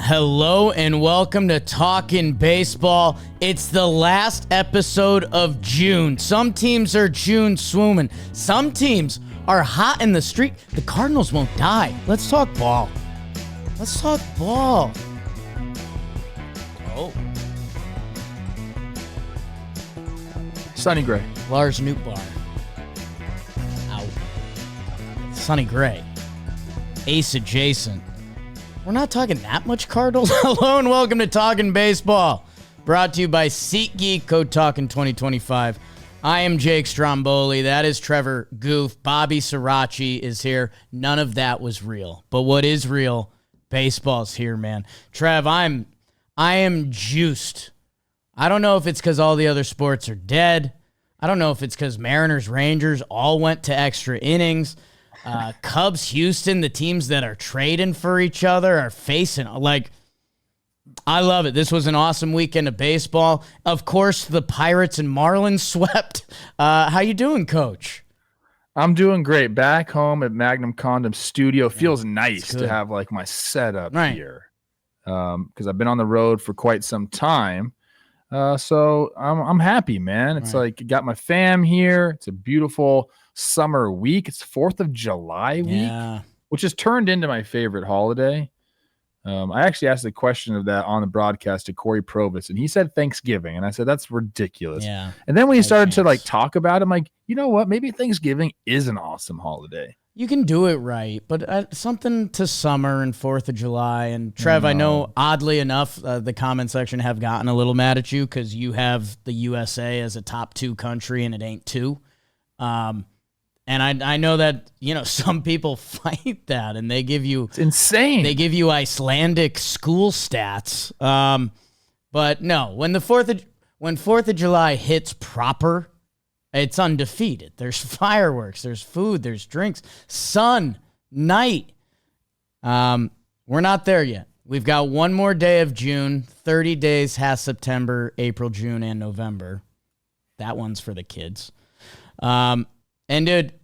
Hello and welcome to Talkin' Baseball. It's the last episode of June. Some teams are June swooming. Some teams are hot in the street. The Cardinals won't die. Let's talk ball. Let's talk ball. Oh. Sonny Gray. Lars Nootbaar. Ow. Sonny Gray. Ace adjacent. We're not talking that much Cardinals. Hello and welcome to Talkin' Baseball. Brought to you by SeatGeek, code Talkin 2025. I am Jake Stromboli. That is Trevor Goof. Bobby Srirachi is here. None of that was real. But what is real, baseball's here, man. Trev, I am juiced. I don't know if it's because all the other sports are dead. I don't know if it's because Mariners, Rangers all went to extra innings. Cubs, Houston, the teams that are trading for each other are facing, I love it. This was an awesome weekend of baseball. Of course, the Pirates and Marlins swept. How you doing, Coach? I'm doing great. Back home at Magnum Condom Studio. Feels nice to have my setup here. Because I've been on the road for quite some time. So I'm happy, man. It's got my fam here. It's a beautiful summer week. It's 4th of July week, which has turned into my favorite holiday. I actually asked the question of that on the broadcast to Corey Provis, and he said Thanksgiving, and I said that's ridiculous. Yeah. And then when he started to talk about it, I'm like, you know what? Maybe Thanksgiving is an awesome holiday. You can do it right, but something to summer and 4th of July. And Trev, I know oddly enough, the comment section have gotten a little mad at you because you have the USA as a top 2 country and it ain't 2. And I know that, some people fight that and they give you... It's insane. They give you Icelandic school stats. But no, when 4th of July hits proper, it's undefeated. There's fireworks, there's food, there's drinks, sun, night. We're not there yet. We've got one more day of June, 30 days has September, April, June, and November. That one's for the kids. And dude,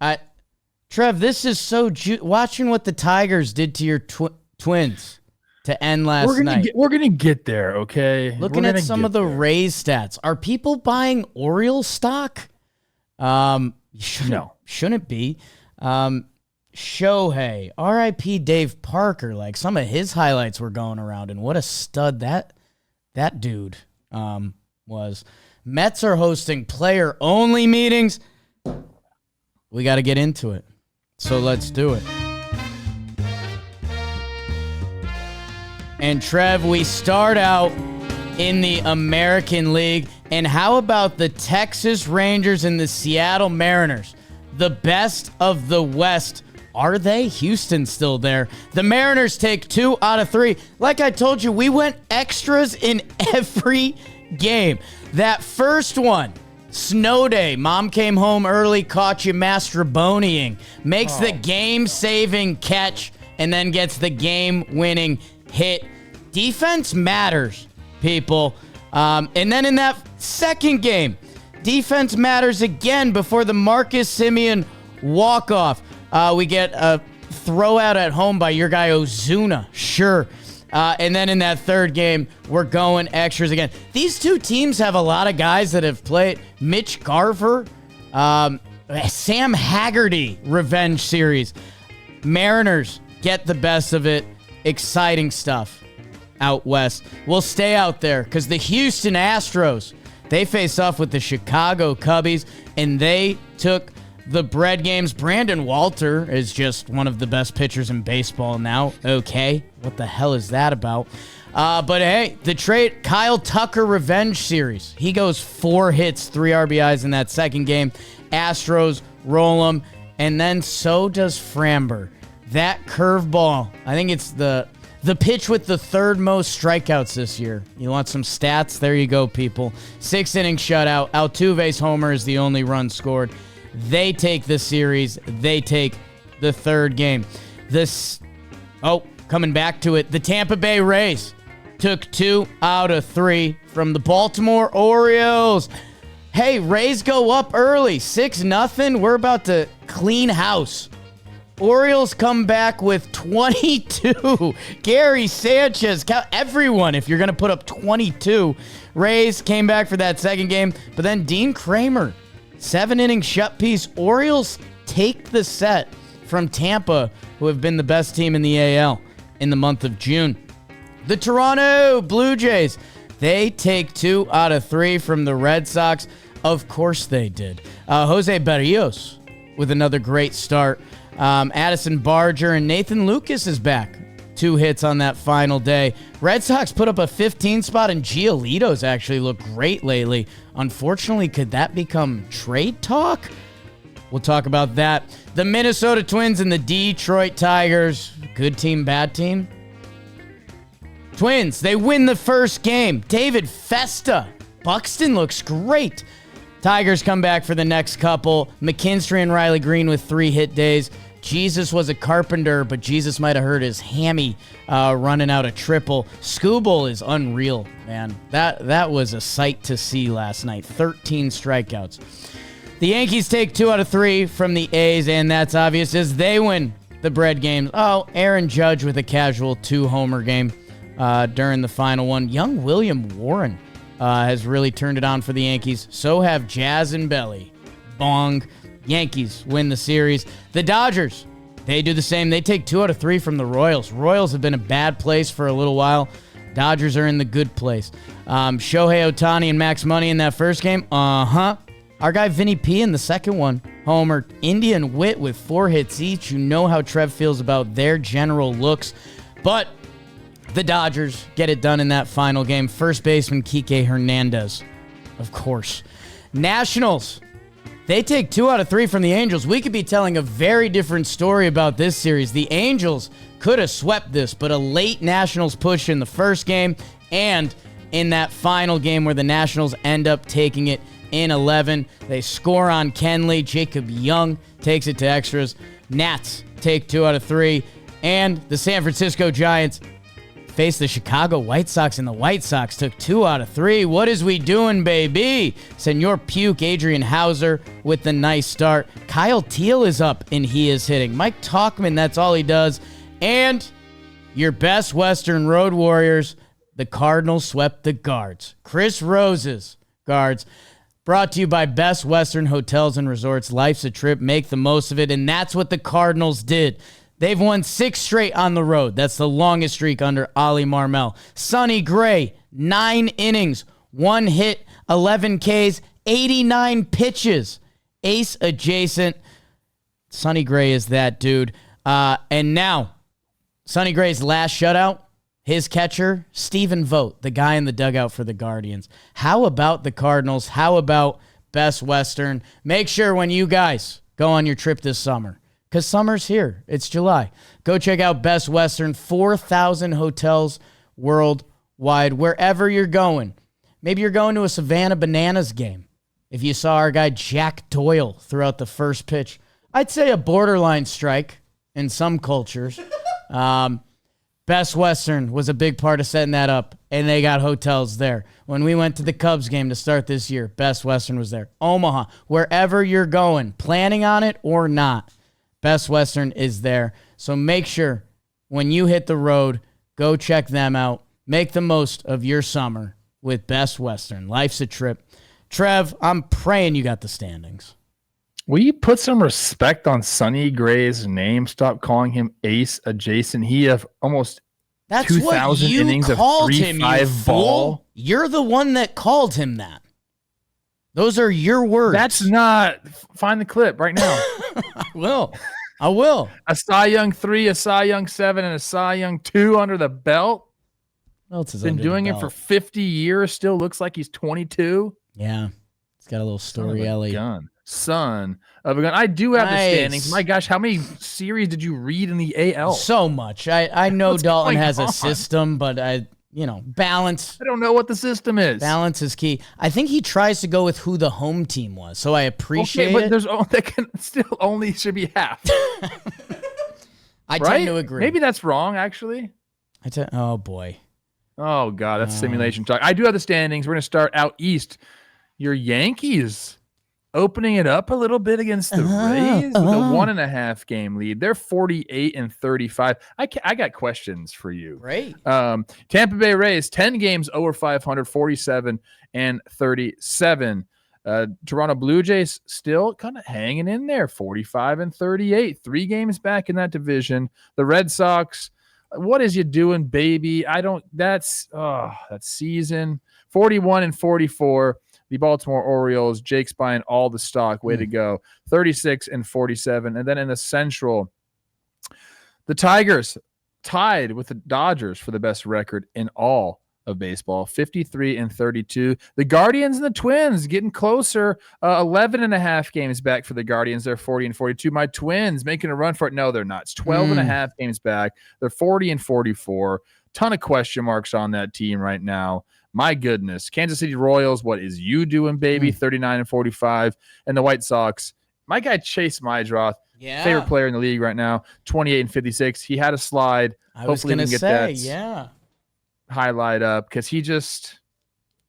Trev, this is so watching what the Tigers did to your twins to end last night. We're gonna get there, okay? Looking at some of the Rays stats, are people buying Orioles stock? Shouldn't be. Shohei, R.I.P. Dave Parker. Some of his highlights were going around, and what a stud that dude was. Mets are hosting player-only meetings. We got to get into it. So let's do it. And Trev, we start out in the American League. And how about the Texas Rangers and the Seattle Mariners? The best of the West. Are they? Houston's still there. The Mariners take 2 out of 3. Like I told you, we went extras in every game. That first one, snow day. Mom came home early, caught you masturboniing. Makes the game-saving catch, and then gets the game-winning hit. Defense matters, people. And then in that second game, defense matters again before the Marcus Semien walk-off. We get a throw-out at home by your guy Ozuna. Sure. And then in that third game, we're going extras again. These two teams have a lot of guys that have played. Mitch Garver, Sam Haggerty, revenge series. Mariners get the best of it. Exciting stuff out west. We'll stay out there because the Houston Astros, they face off with the Chicago Cubbies, and they took the bread games. Brandon Walter is just one of the best pitchers in baseball now. Okay, what the hell is that about? But hey, the trade, Kyle Tucker revenge series. He goes 4 hits, 3 RBIs in that second game. Astros roll him, and then so does Framber. That curveball, I think it's the pitch with the 3rd most strikeouts this year. You want some stats? There you go, people. 6-inning shutout. Altuve's homer is the only run scored. They take the series. They take the third game. Coming back to it, the Tampa Bay Rays took 2 out of 3 from the Baltimore Orioles. Hey, Rays go up early, 6-0. We're about to clean house. Orioles come back with 22. Gary Sanchez, everyone, if you're going to put up 22. Rays came back for that second game, but then Dean Kramer, 7-inning shut piece. Orioles take the set from Tampa, who have been the best team in the AL in the month of June. The Toronto Blue Jays, they take 2 out of 3 from the Red Sox. Of course they did. Jose Berrios with another great start. Addison Barger and Nathan Lucas is back. 2 hits on that final day. Red Sox put up a 15 spot, and Giolito's actually looked great lately. Unfortunately, could that become trade talk? We'll talk about that. The Minnesota Twins and the Detroit Tigers. Good team, bad team? Twins, they win the first game. David Festa. Buxton looks great. Tigers come back for the next couple. McKinstry and Riley Green with 3 hit days. Jesus was a carpenter, but Jesus might have hurt his hammy running out a triple. Skubal is unreal, man. That was a sight to see last night. 13 strikeouts. The Yankees take 2 out of 3 from the A's, and that's obvious as they win the bread games. Oh, Aaron Judge with a casual 2-homer game during the final one. Young William Warren has really turned it on for the Yankees. So have Jazz and Belly. Bong. Yankees win the series. The Dodgers, they do the same. They take 2 out of 3 from the Royals. Royals have been a bad place for a little while. Dodgers are in the good place. Shohei Ohtani and Max Money in that first game. Our guy Vinny P in the second one. Homer. Indian Witt with 4 hits each. You know how Trev feels about their general looks. But the Dodgers get it done in that final game. First baseman Kike Hernandez, of course. Nationals, they take 2 out of 3 from the Angels. We could be telling a very different story about this series. The Angels could have swept this, but a late Nationals push in the first game and in that final game where the Nationals end up taking it in 11. They score on Kenley. Jacob Young takes it to extras. Nats take 2 out of 3. And the San Francisco Giants face the Chicago White Sox, and the White Sox took 2 out of 3. What is we doing, baby? Senor Puke, Adrian Hauser with the nice start. Kyle Teal is up, and he is hitting. Mike Tauchman, that's all he does. And your best Western Road Warriors, the Cardinals swept the Guards. Chris Rose's Guards. Brought to you by Best Western Hotels and Resorts. Life's a trip. Make the most of it. And that's what the Cardinals did. They've won 6 straight on the road. That's the longest streak under Ollie Marmel. Sonny Gray, 9 innings, 1 hit, 11 Ks, 89 pitches. Ace adjacent. Sonny Gray is that dude. And now, Sonny Gray's last shutout, his catcher, Stephen Vogt, the guy in the dugout for the Guardians. How about the Cardinals? How about Best Western? Make sure when you guys go on your trip this summer, because summer's here. It's July. Go check out Best Western, 4,000 hotels worldwide, wherever you're going. Maybe you're going to a Savannah Bananas game. If you saw our guy Jack Doyle throughout the first pitch, I'd say a borderline strike in some cultures. Best Western was a big part of setting that up, and they got hotels there. When we went to the Cubs game to start this year, Best Western was there. Omaha, wherever you're going, planning on it or not, Best Western is there. So make sure when you hit the road, go check them out. Make the most of your summer with Best Western. Life's a trip. Trev, I'm praying you got the standings. Will you put some respect on Sonny Gray's name? Stop calling him Ace adjacent. He have almost 2,000 innings of 3-5 ball. You're the one that called him that. Those are your words. That's not. Find the clip right now. I will. A Cy Young 3, a Cy Young 7, and a Cy Young 2 under the belt. What else is been doing it for 50 years. Still looks like he's 22. Yeah, he's got a little story. Ellie. Son of a gun. I do have the standings. My gosh, how many series did you read in the AL? So much. I know Dalton has a system, but balance. I don't know what the system is. Balance is key. I think he tries to go with who the home team was, so I appreciate it. But that can still only should be half. I tend to agree. Maybe that's wrong, actually. Oh, boy. Oh, God, that's simulation talk. I do have the standings. We're going to start out east. Your Yankees opening it up a little bit against the Rays with a 1.5 game lead. They're 48-35. I got questions for you. Great. Tampa Bay Rays, 10 games over 500, 47-37. Toronto Blue Jays still kind of hanging in there, 45-38. 3 games back in that division. The Red Sox, what is you doing, baby? That's season 41-44. The Baltimore Orioles, Jake's buying all the stock. Way to go. 36-47. And then in the Central, the Tigers tied with the Dodgers for the best record in all of baseball, 53-32. The Guardians and the Twins getting closer, 11.5 games back for the Guardians. They're 40-42. My Twins making a run for it. No, they're not. It's 12.5 games back. They're 40-44. Ton of question marks on that team right now. My goodness. Kansas City Royals, what is you doing, baby? 39-45. And the White Sox, my guy Chase Mydroth, favorite player in the league right now, 28-56. He had a slide. Hopefully we can get that highlight up because he just,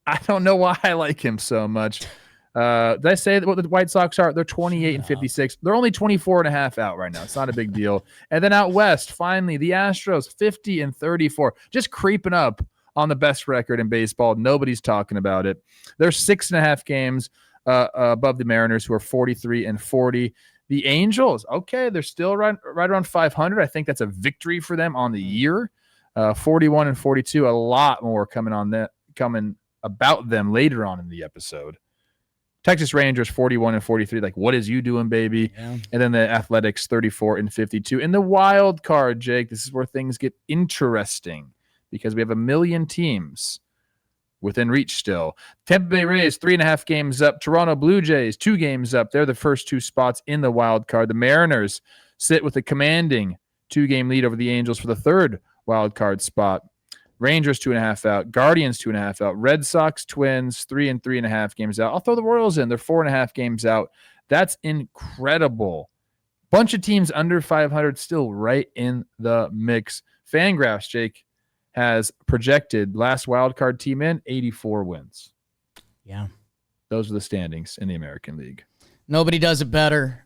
I don't know why I like him so much. Did I say what the White Sox are? They're 28-56. They're only 24.5 out right now. It's not a big deal. And then out west, finally, the Astros, 50-34, just creeping up on the best record in baseball. Nobody's talking about it. They're 6.5 games above the Mariners, who are 43-40. The Angels, okay, they're still right around 500. I think that's a victory for them on the year. 41-42. A lot more coming about them later on in the episode. Texas Rangers 41-43. Like, what is you doing, baby? Yeah. And then the Athletics 34-52. In the wild card, Jake, this is where things get interesting because we have a million teams within reach still. Tampa Bay Rays 3.5 games up. Toronto Blue Jays 2 games up. They're the first 2 spots in the wild card. The Mariners sit with a commanding 2-game lead over the Angels for the 3rd wild card spot. Rangers 2.5 out. Guardians 2.5 out. Red Sox, Twins 3 and 3.5 games out. I'll throw the Royals in. They're 4.5 games out. That's incredible. Bunch of teams under 500 still right in the mix. Fangraphs, Jake, has projected last wildcard team in 84 wins. Yeah. Those are the standings in the American League. Nobody does it better.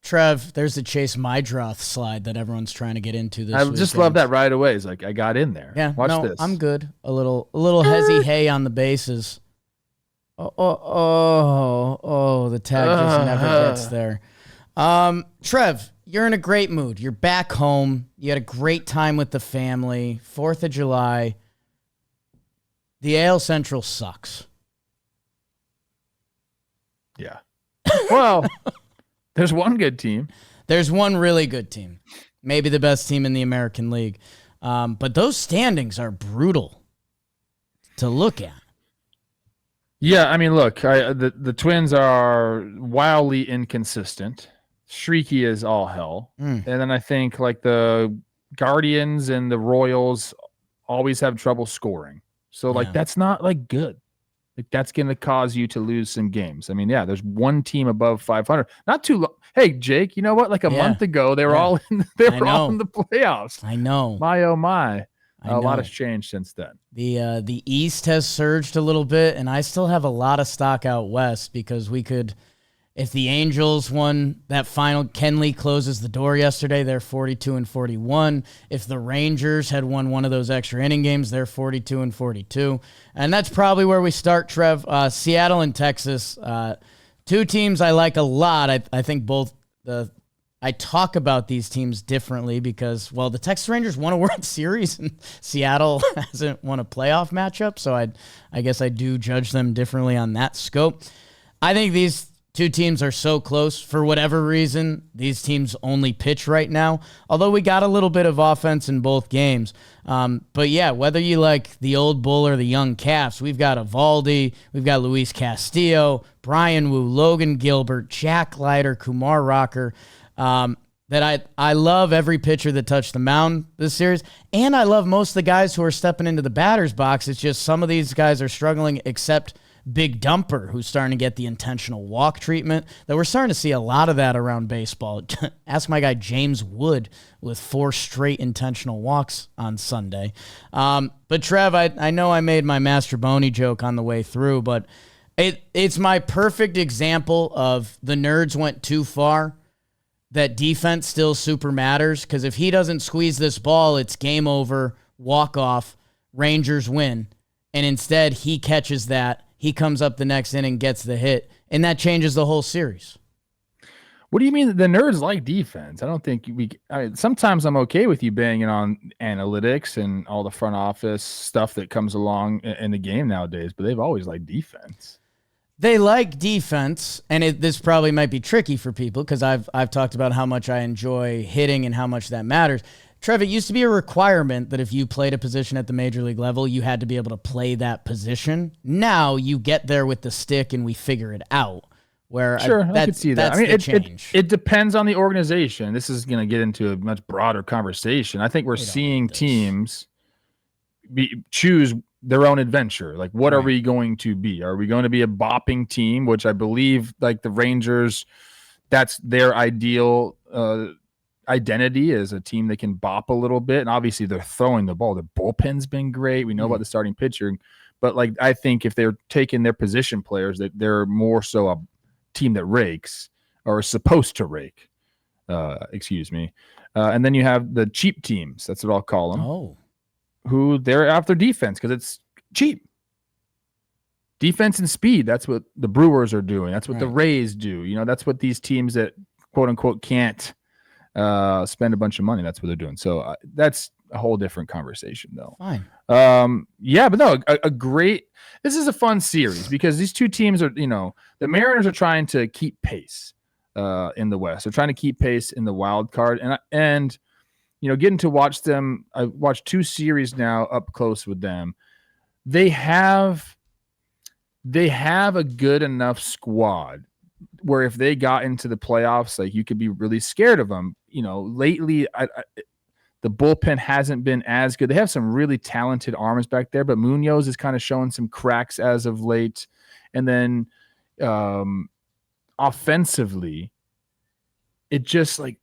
Trev, there's the Chase Mydroth slide that everyone's trying to get into this I just love that right away. It's like, I got in there. Yeah. Watch this. I'm good. A little hezzy hay on the bases. Oh, the tag just never gets there. Trev, you're in a great mood. You're back home. You had a great time with the family. 4th of July. The AL Central sucks. Yeah. Well, there's one good team. There's one really good team. Maybe the best team in the American League. But those standings are brutal to look at. Yeah, I mean, look, the Twins are wildly inconsistent. Streaky as all hell. And then I think like the Guardians and the Royals always have trouble scoring. So like that's not like good. Like that's going to cause you to lose some games. I mean, yeah, there's one team above 500. Not too long. Hey, Jake, you know what? Like a month ago, they were all in the playoffs. I know. My oh my. A lot has changed since then. The East has surged a little bit, and I still have a lot of stock out west because we could, if the Angels won that final, Kenley closes the door yesterday, they're 42-41. If the Rangers had won one of those extra inning games, they're 42-42. And that's probably where we start, Trev. Seattle and Texas, 2 teams I like a lot. I think both I talk about these teams differently because, well, the Texas Rangers won a World Series and Seattle hasn't won a playoff matchup, so I guess I do judge them differently on that scope. I think these 2 teams are so close. For whatever reason, these teams only pitch right now, although we got a little bit of offense in both games. But yeah, whether you like the old bull or the young calves, we've got Evaldi, we've got Luis Castillo, Brian Wu, Logan Gilbert, Jack Leiter, Kumar Rocker. That I love every pitcher that touched the mound this series, and I love most of the guys who are stepping into the batter's box. It's just some of these guys are struggling, except Big Dumper, who's starting to get the intentional walk treatment. That we're starting to see a lot of that around baseball. Ask my guy James Wood with 4 straight intentional walks on Sunday. But Trev, I know I made my Master Boney joke on the way through, but It's my perfect example of the Nerds went too far, that defense still super matters, because if he doesn't squeeze this ball, it's game over, walk off, Rangers win. And instead, he catches that. He comes up the next inning, gets the hit, and that changes the whole series. What do you mean the Nerds like defense? I don't think sometimes I'm okay with you banging on analytics and all the front office stuff that comes along in the game nowadays, but they've always liked defense. They like defense, and this probably might be tricky for people because I've talked about how much I enjoy hitting and how much that matters. Trev, it used to be a requirement that if you played a position at the major league level, you had to be able to play that position. Now you get there with the stick and we figure it out. Where sure, I could see that. I mean, it depends on the organization. This is going to get into a much broader conversation. I think we're seeing teams choose their own adventure. Like, what are we going to be? Are we going to be a bopping team, which I believe, like the Rangers, that's their ideal identity, is a team that can bop a little bit. And obviously they're throwing the ball. The bullpen's been great. We know about the starting pitcher. But like, I think if they're taking their position players, that they're more so a team that rakes, or is supposed to rake. And then you have the cheap teams. That's what I'll call them. Oh. Who they're after defense because it's cheap. Defense and speed. That's what the Brewers are doing. That's what the Rays do. You know, that's what these teams that quote unquote can't spend a bunch of money. That's what they're doing. So that's a whole different conversation, though. Fine. Yeah, but no, a great. This is a fun series because these two teams are, you know, the Mariners are trying to keep pace in the West. They're trying to keep pace in the wild card, and you know, getting to watch them. I watched 2 series now up close with them. They have a good enough squad where if they got into the playoffs, like, you could be really scared of them. You know, lately, the bullpen hasn't been as good. They have some really talented arms back there, but Munoz is kind of showing some cracks as of late. And then offensively, it just like,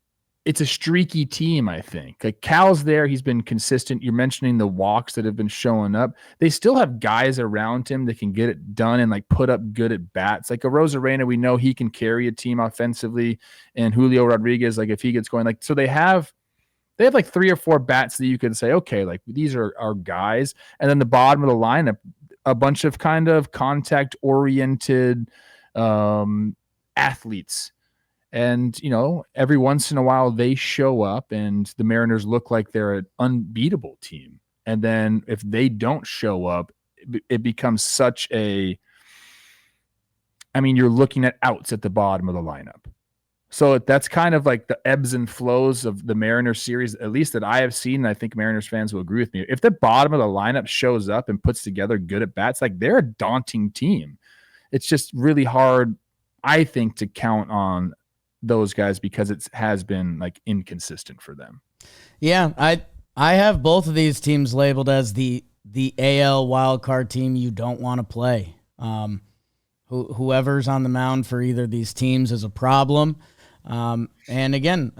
it's a streaky team, I think. Like, Cal's there. He's been consistent. You're mentioning the walks that have been showing up. They still have guys around him that can get it done and like put up good at bats. Like a Rosarena, we know he can carry a team offensively. And Julio Rodriguez, like if he gets going, like, so they have like 3 or 4 bats that you could say, okay, like these are our guys. And then the bottom of the lineup, a bunch of kind of contact oriented athletes. And, you know, every once in a while they show up and the Mariners look like they're an unbeatable team. And then if they don't show up, it becomes such a, I mean, you're looking at outs at the bottom of the lineup. So that's kind of like the ebbs and flows of the Mariners series, at least that I have seen. And I think Mariners fans will agree with me. If the bottom of the lineup shows up and puts together good at bats, like, they're a daunting team. It's just really hard, I think, to count on those guys because it has been like inconsistent for them. Yeah, I have both of these teams labeled as the AL wildcard team you don't want to play. Whoever's on the mound for either of these teams is a problem. And again,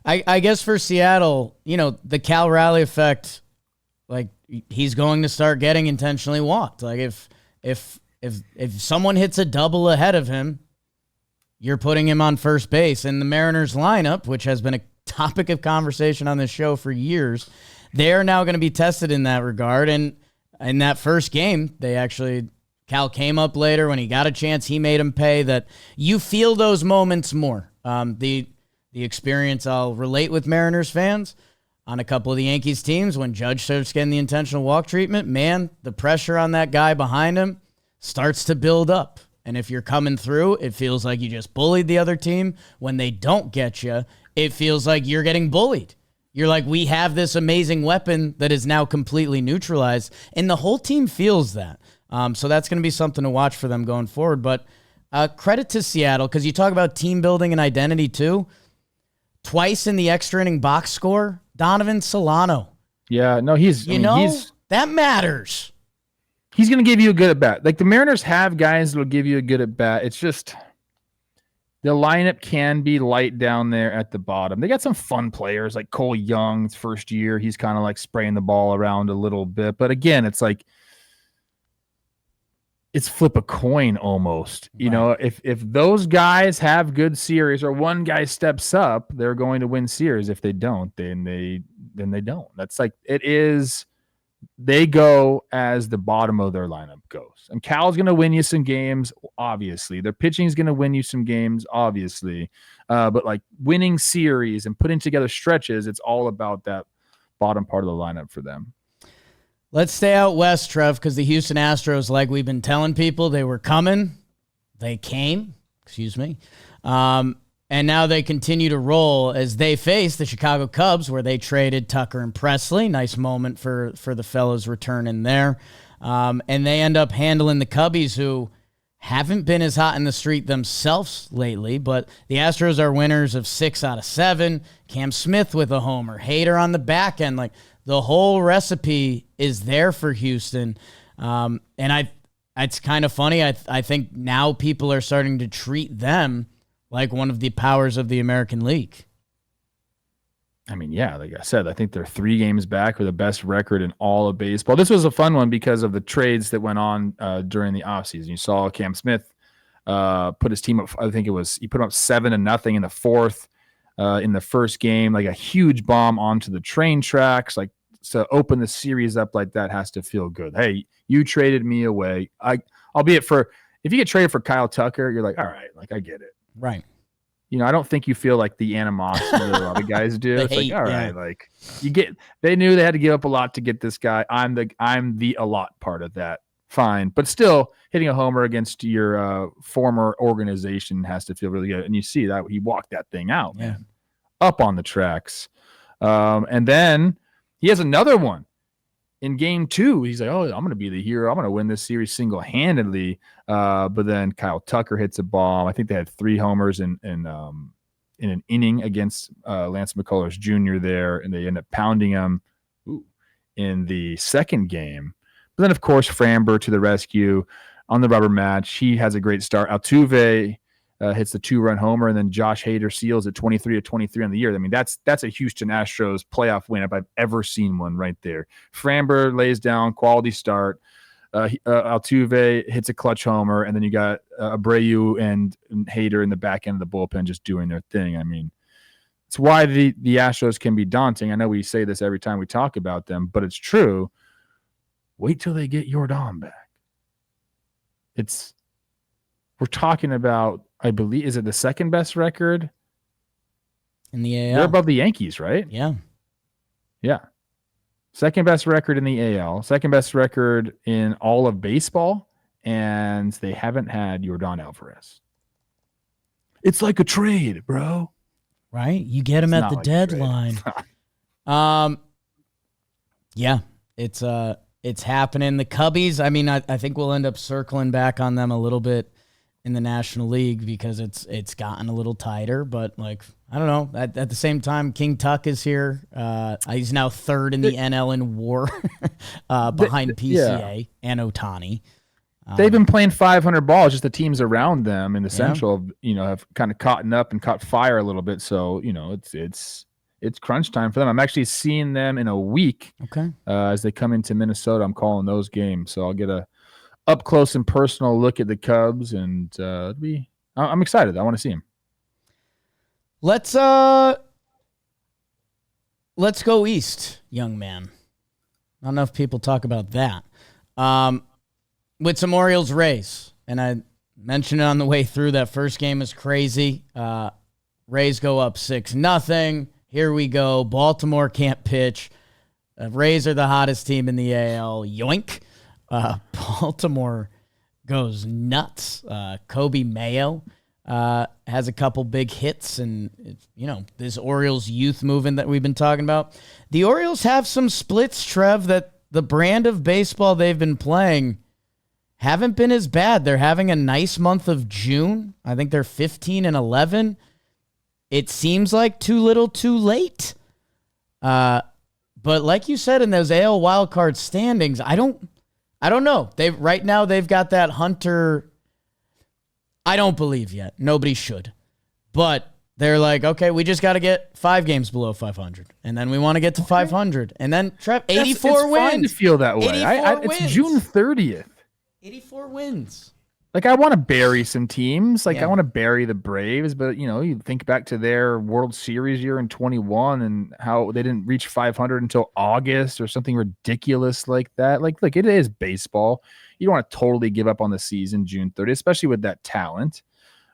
I guess for Seattle, you know, the Cal Raleigh effect, like, he's going to start getting intentionally walked. Like if someone hits a double ahead of him, you're putting him on first base. And the Mariners lineup, which has been a topic of conversation on this show for years, they are now going to be tested in that regard. And in that first game, Cal came up later. When he got a chance, he made him pay. That you feel those moments more. The experience I'll relate with Mariners fans on a couple of the Yankees teams, when Judge starts getting the intentional walk treatment, man, the pressure on that guy behind him starts to build up. And if you're coming through, it feels like you just bullied the other team. When they don't get you, it feels like you're getting bullied. You're like, we have this amazing weapon that is now completely neutralized. And the whole team feels that. So that's going to be something to watch for them going forward. But credit to Seattle, because you talk about team building and identity too. Twice in the extra inning box score, Donovan Solano. Yeah, no, that matters. He's going to give you a good at bat. Like, the Mariners have guys that will give you a good at bat. It's just the lineup can be light down there at the bottom. They got some fun players like Cole Young's first year. He's kind of like spraying the ball around a little bit. But again, it's like it's flip a coin almost. You know, if those guys have good series or one guy steps up, they're going to win series. If they don't, then they don't. That's like it is. They go as the bottom of their lineup goes. And Cal's going to win you some games, obviously. Their pitching is going to win you some games, obviously. But like winning series and putting together stretches, it's all about that bottom part of the lineup for them. Let's stay out west, Trev, because the Houston Astros, like we've been telling people, they were coming. They came. Excuse me. And now they continue to roll as they face the Chicago Cubs, where they traded Tucker and Presley. Nice moment for the fellows returning there. And they end up handling the Cubbies, who haven't been as hot in the street themselves lately, but the Astros are winners of 6 out of 7. Cam Smith with a homer. Hader on the back end. Like, the whole recipe is there for Houston. And it's kind of funny. I think now people are starting to treat them like one of the powers of the American League. I mean, yeah, like I said, I think they're 3 games back with the best record in all of baseball. This was a fun one because of the trades that went on during the offseason. You saw Cam Smith put his team up. I think he put up 7-0 in the 4th in the first game, like a huge bomb onto the train tracks. Like, to open the series up like that has to feel good. Hey, you traded me away. Albeit if you get traded for Kyle Tucker, you're like, all right, like I get it. Right. You know, I don't think you feel like the animosity that a lot of guys do. It's like, all right, like they knew they had to give up a lot to get this guy. I'm the a lot part of that. Fine. But still, hitting a homer against your former organization has to feel really good. And you see that he walked that thing out, man, up on the tracks. And then he has another one. In game 2, he's like, oh, I'm going to be the hero. I'm going to win this series single-handedly. But then Kyle Tucker hits a bomb. I think they had 3 homers in an inning against Lance McCullers Jr. there, and they end up pounding him in the second game. But then, of course, Framber to the rescue on the rubber match. He has a great start. Altuve hits the 2-run homer, and then Josh Hader seals it 23-23 on the year. I mean, that's a Houston Astros playoff win if I've ever seen one right there. Framber lays down, quality start. Altuve hits a clutch homer, and then you got Abreu and Hader in the back end of the bullpen just doing their thing. I mean, it's why the Astros can be daunting. I know we say this every time we talk about them, but it's true. Wait till they get Yordan back. We're talking about, I believe, is it the second best record in the AL? They're above the Yankees, right? Yeah. Yeah. Second best record in the AL, second best record in all of baseball, and they haven't had Yordan Alvarez. It's like a trade, bro. Right? You get him at the deadline. Yeah, it's happening. The Cubbies, I mean, I think we'll end up circling back on them a little bit in the National League because it's gotten a little tighter, but like, I don't know. At the same time, King Tuck is here. He's now 3rd in the NL in WAR behind PCA and Ohtani. They've been playing 500 balls. Just the teams around them in the Central, have kind of caught up and caught fire a little bit. So it's crunch time for them. I'm actually seeing them in a week. Okay. As they come into Minnesota, I'm calling those games. So I'll get a up close and personal look at the Cubs, and I'm excited. I want to see them. Let's go east, young man. Not enough people talk about that. With some Orioles Rays, and I mentioned it on the way through. That first game is crazy. Rays go up 6-0. Here we go. Baltimore can't pitch. Rays are the hottest team in the AL. Yoink. Baltimore goes nuts. Kobe Mayo has a couple big hits, and this Orioles youth movement that we've been talking about. The Orioles have some splits, Trev, that the brand of baseball they've been playing haven't been as bad. They're having a nice month of June. I think they're 15-11. It seems like too little, too late. But like you said in those AL wildcard standings, I don't know. Right now they've got that Hunter. I don't believe yet. Nobody should. But they're like, okay, we just got to get 5 games below 500. And then we want to get to 500. And then, Trev, 84 wins. It's fine to feel that way. It's wins. June 30th. 84 wins. Like, I want to bury some teams. Like, I want to bury the Braves, but, you think back to their World Series year in 21 and how they didn't reach 500 until August or something ridiculous like that. Like, it is baseball. You don't want to totally give up on the season June 30th, especially with that talent.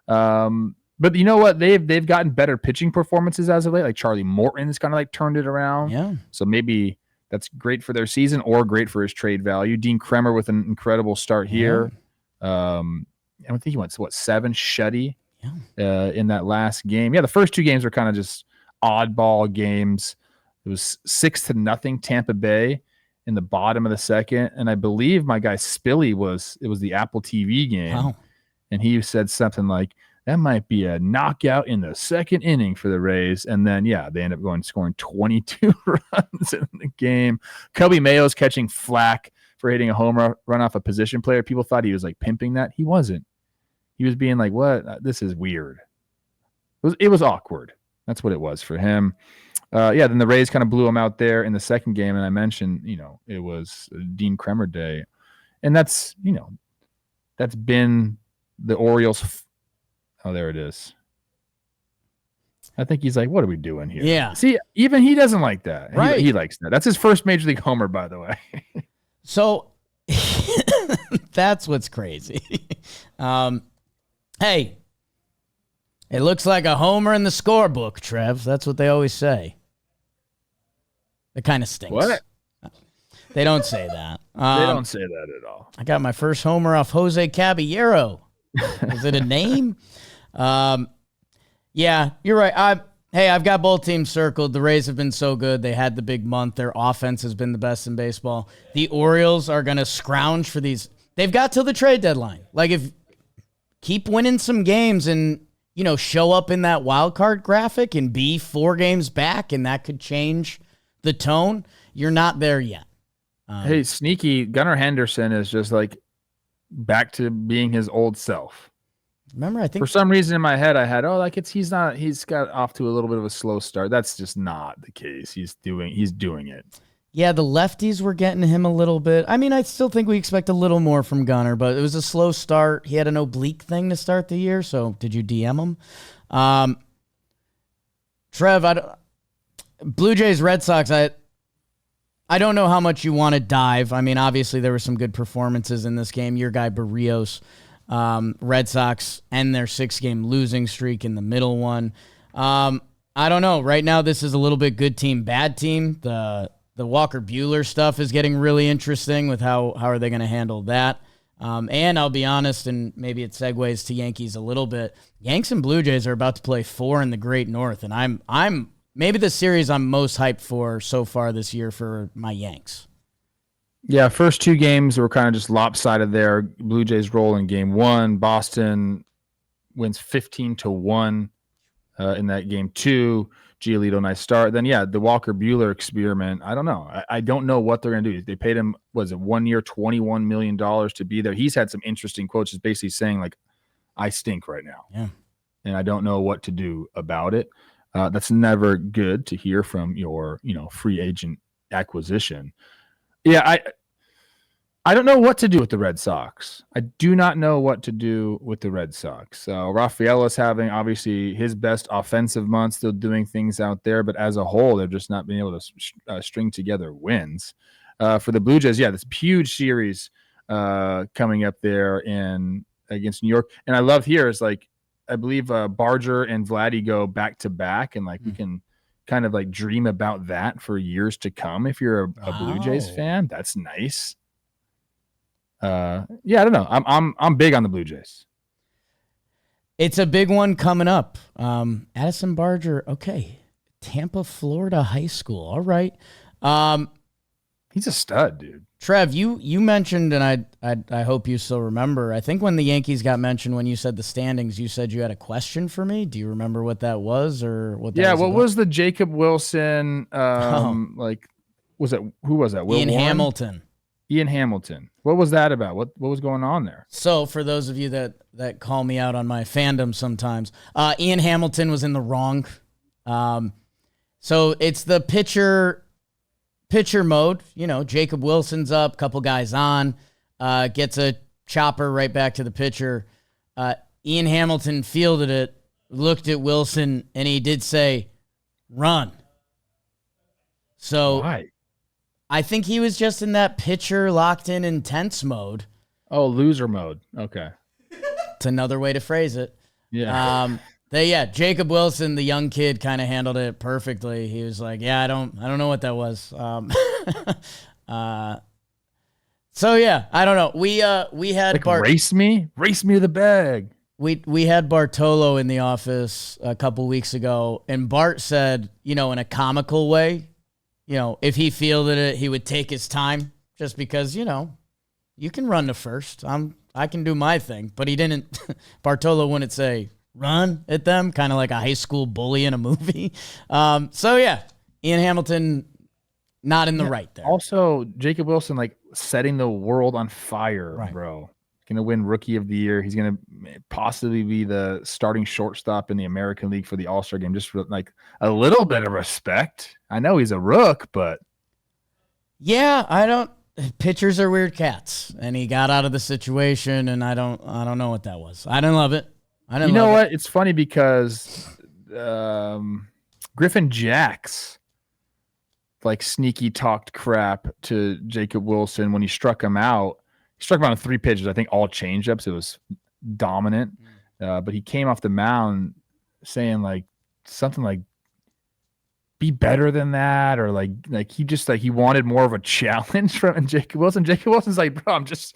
But you know what? They've gotten better pitching performances as of late. Like, Charlie Morton's kind of like turned it around. Yeah. So maybe that's great for their season or great for his trade value. Dean Kremer with an incredible start here. I don't think he went 7 shutty in that last game. Yeah, the first 2 games were kind of just oddball games. It was 6-0 Tampa Bay in the bottom of the second, and I believe my guy Spilly was the Apple TV game, and he said something like that might be a knockout in the second inning for the Rays, and then they end up scoring 22 runs in the game. Kobe Mayo's catching flack for hitting a home run off a position player. People thought he was like pimping that. He wasn't. He was being like, what? This is weird. It was awkward. That's what it was for him. Then the Rays kind of blew him out there in the second game. And I mentioned, it was Dean Kremer day. And that's been the Orioles. Oh, there it is. I think he's like, what are we doing here? Yeah. See, even he doesn't like that. Right. He likes that. That's his first Major League homer, by the way. So that's what's crazy. Hey, it looks like a homer in the scorebook, Trev. That's what they always say. It kind of stinks. What? They don't say that. They don't say that at all. I got my first homer off Jose Caballero. Is it a name? Yeah, you're right. I've got both teams circled. The Rays have been so good. They had the big month. Their offense has been the best in baseball. The Orioles are going to scrounge for these. They've got till the trade deadline. Like, if keep winning some games and, show up in that wild card graphic and be 4 games back, and that could change the tone. You're not there yet. Hey, sneaky Gunnar Henderson is just like back to being his old self. Remember, I think for some reason in my head I had, he's got off to a little bit of a slow start. That's just not the case. He's doing it. Yeah, the lefties were getting him a little bit. I mean, I still think we expect a little more from Gunnar, but it was a slow start. He had an oblique thing to start the year, so did you DM him? Trev, Blue Jays, Red Sox, I don't know how much you want to dive. I mean, obviously there were some good performances in this game. Your guy Barrios, Red Sox end their 6-game losing streak in the middle one. I don't know. Right now, this is a little bit good team, bad team. The Walker Buehler stuff is getting really interesting with how are they going to handle that. And I'll be honest, and maybe it segues to Yankees a little bit. Yanks and Blue Jays are about to play 4 in the Great North, and I'm maybe the series I'm most hyped for so far this year for my Yanks. Yeah, first 2 games were kind of just lopsided there. Blue Jays roll in game 1. Boston wins 15-1 in that game 2. Giolito, nice start. Then, the Walker Buehler experiment. I don't know. I don't know what they're going to do. They paid him, 1 year, $21 million to be there. He's had some interesting quotes just basically saying, like, I stink right now. Yeah. And I don't know what to do about it. That's never good to hear from your, free agent acquisition. Yeah, I don't know what to do with the Red Sox. I do not know what to do with the Red Sox. Rafael is having, obviously, his best offensive month, still doing things out there, but as a whole, they're just not being able to string together wins. For the Blue Jays, this huge series coming up there against New York. And I love here is, like, I believe Barger and Vladdy go back-to-back, and, like, we can kind of, like, dream about that for years to come if you're a Blue Jays fan. That's nice. I don't know. I'm big on the Blue Jays. It's a big one coming up. Addison Barger. Okay. Tampa, Florida high school. All right. He's a stud, dude. Trev, you mentioned, and I hope you still remember, I think when the Yankees got mentioned, when you said the standings, you said you had a question for me. Do you remember what that was or what that was? What was the Jacob Wilson, like, was it, who was that? Ian Hamilton. Ian Hamilton. What was that about? What was going on there? So for those of you that call me out on my fandom sometimes, Ian Hamilton was in the wrong. So it's the pitcher mode. Jacob Wilson's up, couple guys on, gets a chopper right back to the pitcher. Ian Hamilton fielded it, looked at Wilson, and he did say, "Run." So why? I think he was just in that pitcher locked in intense mode. Oh, loser mode. Okay. It's another way to phrase it. Yeah. Jacob Wilson, the young kid, kind of handled it perfectly. He was like, "Yeah, I don't know what that was." So yeah, I don't know. We had like race me to the bag. We had Bartolo in the office a couple weeks ago, and Bart said, in a comical way, if he fielded it, he would take his time, just because you can run to first. I can do my thing, but he didn't. Bartolo wouldn't say run at them, kind of like a high school bully in a movie. So yeah, Ian Hamilton not in the right there. Also, Jacob Wilson setting the world on fire, right. Bro. Going to win Rookie of the Year. He's going to possibly be the starting shortstop in the American League for the All-Star game. Just for a little bit of respect. I know he's a rook, but yeah, pitchers are weird cats, and he got out of the situation, and I don't know what that was. I didn't love it. You know what? It's funny because Griffin Jacks sneaky talked crap to Jacob Wilson when he struck him out. He struck him out on 3 pitches, I think all changeups. It was dominant. But he came off the mound saying something like, be better than that, or he just he wanted more of a challenge from Jacob Wilson. Jacob Wilson's like, bro, I'm just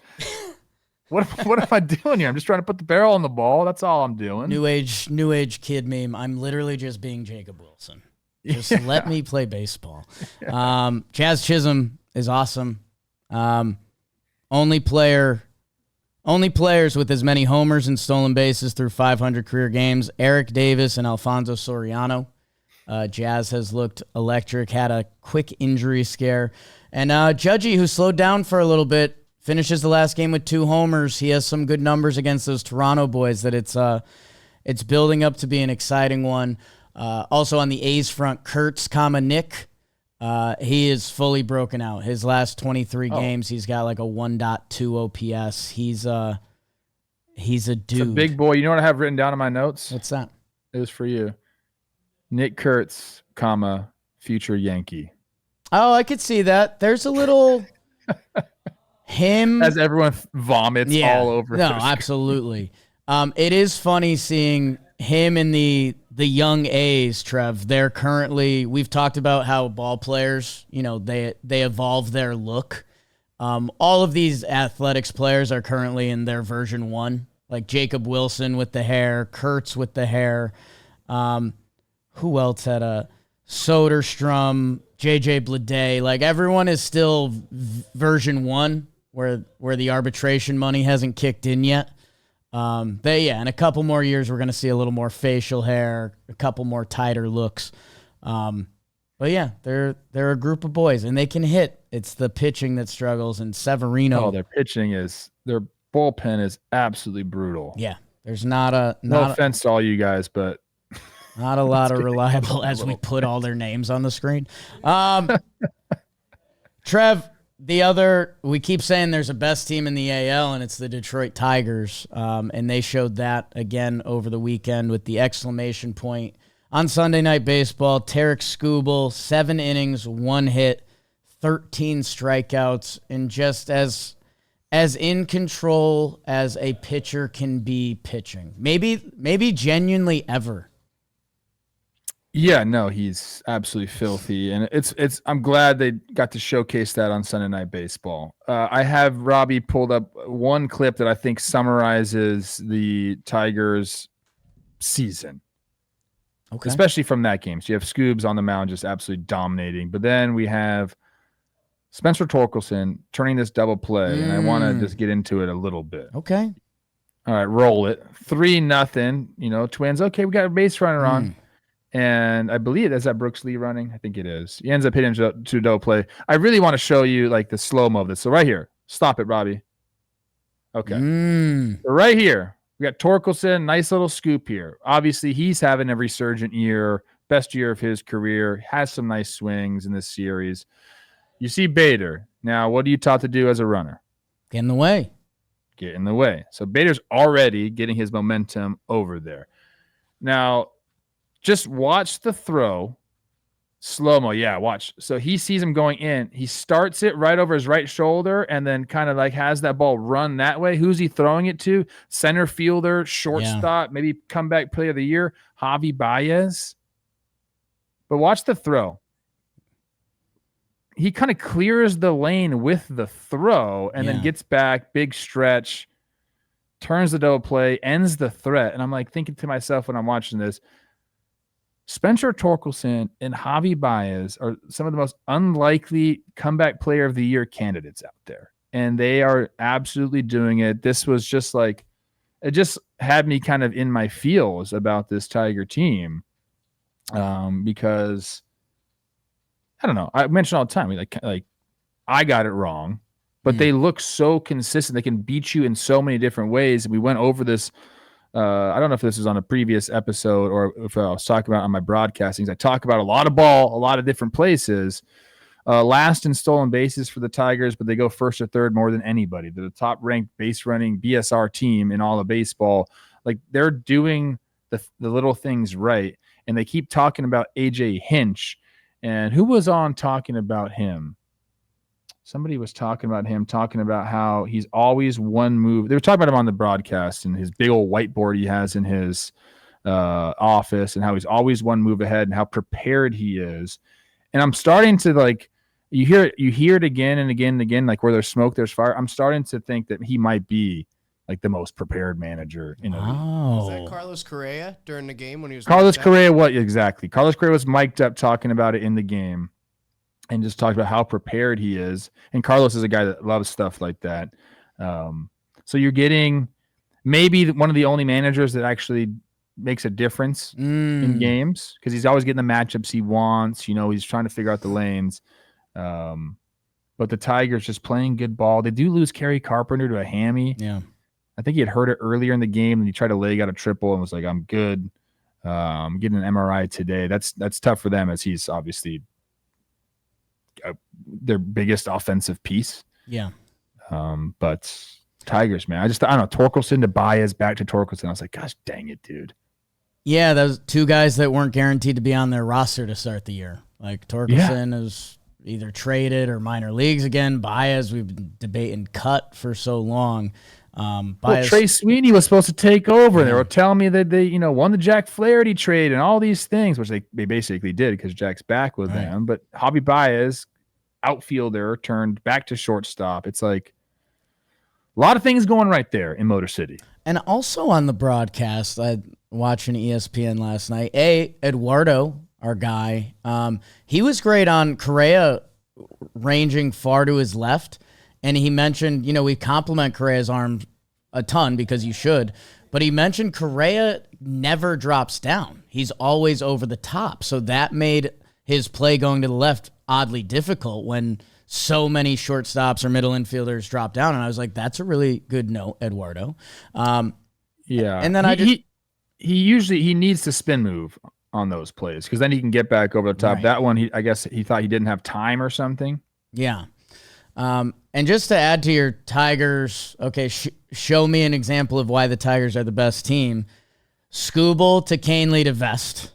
what am I doing here? I'm just trying to put the barrel on the ball. That's all I'm doing. New age kid meme. I'm literally just being Jacob Wilson. Just let me play baseball. Jazz Chisholm is awesome. Only players with as many homers and stolen bases through 500 career games, Eric Davis and Alfonso Soriano. Jazz has looked electric, had a quick injury scare. And Judgy, who slowed down for a little bit, finishes the last game with 2 homers. He has some good numbers against those Toronto boys that it's building up to be an exciting one. Also on the A's front, Kurtz, Nick. He is fully broken out. His last 23 games, he's got a 1.2 OPS. He's a dude. It's a big boy. You know what I have written down in my notes? What's that? It was for you. Nick Kurtz, future Yankee. Oh, I could see that. There's a little him as everyone vomits all over. No, absolutely. It is funny seeing him in the young A's, Trev. They're currently, we've talked about how ball players, they evolve their look. All of these athletics players are currently in their version 1, like Jacob Wilson with the hair, Kurtz with the hair. Who else had a Soderstrom, JJ Bleday? Everyone is still version 1 where the arbitration money hasn't kicked in yet. In a couple more years, we're going to see a little more facial hair, a couple more tighter looks. But yeah, they're a group of boys, and they can hit. It's the pitching that struggles, and Severino. Oh, their bullpen is absolutely brutal. Yeah, there's no offense to all you guys, but not a lot of reliable as we put all their names on the screen. Trev, we keep saying there's a best team in the AL, and it's the Detroit Tigers. And they showed that again over the weekend with the exclamation point on Sunday Night Baseball. Tarek Skubal, 7 innings, 1 hit, 13 strikeouts, and just as in control as a pitcher can be pitching. Maybe genuinely ever. Yeah, no, he's absolutely filthy, and it's. I'm glad they got to showcase that on Sunday Night Baseball. I have Robbie pulled up one clip that I think summarizes the Tigers' season, especially from that game. So you have Scoobs on the mound just absolutely dominating, but then we have Spencer Torkelson turning this double play, and I want to just get into it a little bit. Okay. All right, roll it. 3-0. Twins. Okay, we got a base runner on. And I believe is that Brooks Lee running. I think it is. He ends up hitting to double play. I really want to show you the slow-mo of this. So right here, stop it, Robbie. Okay. So right here, we got Torkelson. Nice little scoop here. Obviously, he's having a resurgent year, best year of his career. Has some nice swings in this series. You see Bader. Now, what are you taught to do as a runner? Get in the way. get in the way. So Bader's already getting his momentum over there. Now, just watch the throw. Slow-mo, yeah, watch. So he sees him going in. He starts it right over his right shoulder and then kind of like has that ball run that way. Who's he throwing it to? Center fielder, shortstop, maybe comeback player of the year, Javi Baez. But watch the throw. He kind of clears the lane with the throw and then gets back, big stretch, turns the double play, ends the threat. And I'm like thinking to myself when I'm watching this, Spencer Torkelson and Javi Baez are some of the most unlikely comeback player of the year candidates out there. And they are absolutely doing it. This was just like, it just had me kind of in my feels about this Tiger team. Because I don't know, I mention all the time, like I got it wrong, but they look so consistent. They can beat you in so many different ways. And we went over this. I don't know if this is on a previous episode or if I was talking about on my broadcastings. I talk about a lot of ball, a lot of different places. Last in stolen bases for the Tigers, but they go first or third more than anybody. They're the top ranked base running BSR team in all of baseball. Like they're doing the little things right. And they keep talking about AJ Hinch. And who was on talking about him? Somebody was talking about him, talking about how he's always one move. They were talking about him on the broadcast and his big old whiteboard he has in his office and how he's always one move ahead and how prepared he is. And I'm starting to like, you hear it again and again and again, like where there's smoke, there's fire. I'm starting to think that he might be like the most prepared manager in the league. Was that Carlos Correa during the game when he was Carlos Correa? What exactly? Carlos Correa was mic'd up talking about it in the game. And just talked about how prepared he is. And Carlos is a guy that loves stuff like that. So you're getting maybe one of the only managers that actually makes a difference in games because he's always getting the matchups he wants. You know, he's trying to figure out the lanes. But the Tigers just playing good ball. They do lose Kerry Carpenter to a hammy. Yeah. I think he had hurt it earlier in the game and he tried to leg out a triple and was like, I'm good. Getting an MRI today. That's tough for them as he's obviously their biggest offensive piece. Yeah. But Tigers, man, I don't know. Torkelson to Baez, back to Torkelson. I was like, gosh, dang it, dude. Yeah, those two guys that weren't guaranteed to be on their roster to start the year. Like Torkelson is either traded or minor leagues again. Baez, we've been debating cut for so long. Baez, Trey Sweeney was supposed to take over. And they were telling me that they, won the Jack Flaherty trade and all these things, which they basically did because Jack's back with them. But Javi Baez, outfielder, turned back to shortstop. It's like a lot of things going right there in Motor City. And also on the broadcast, I watching ESPN last night. Eduardo, our guy, he was great on Correa ranging far to his left. And he mentioned, we compliment Correa's arm a ton because you should. But he mentioned Correa never drops down. He's always over the top. So that made his play going to the left oddly difficult when so many shortstops or middle infielders drop down. And I was like, that's a really good note, Eduardo. And then he usually needs to spin move on those plays because then he can get back over the top. Right. That one, I guess he thought he didn't have time or something. Yeah. And just to add to your Tigers, okay, show me an example of why the Tigers are the best team. Skubal to Canely to Vest.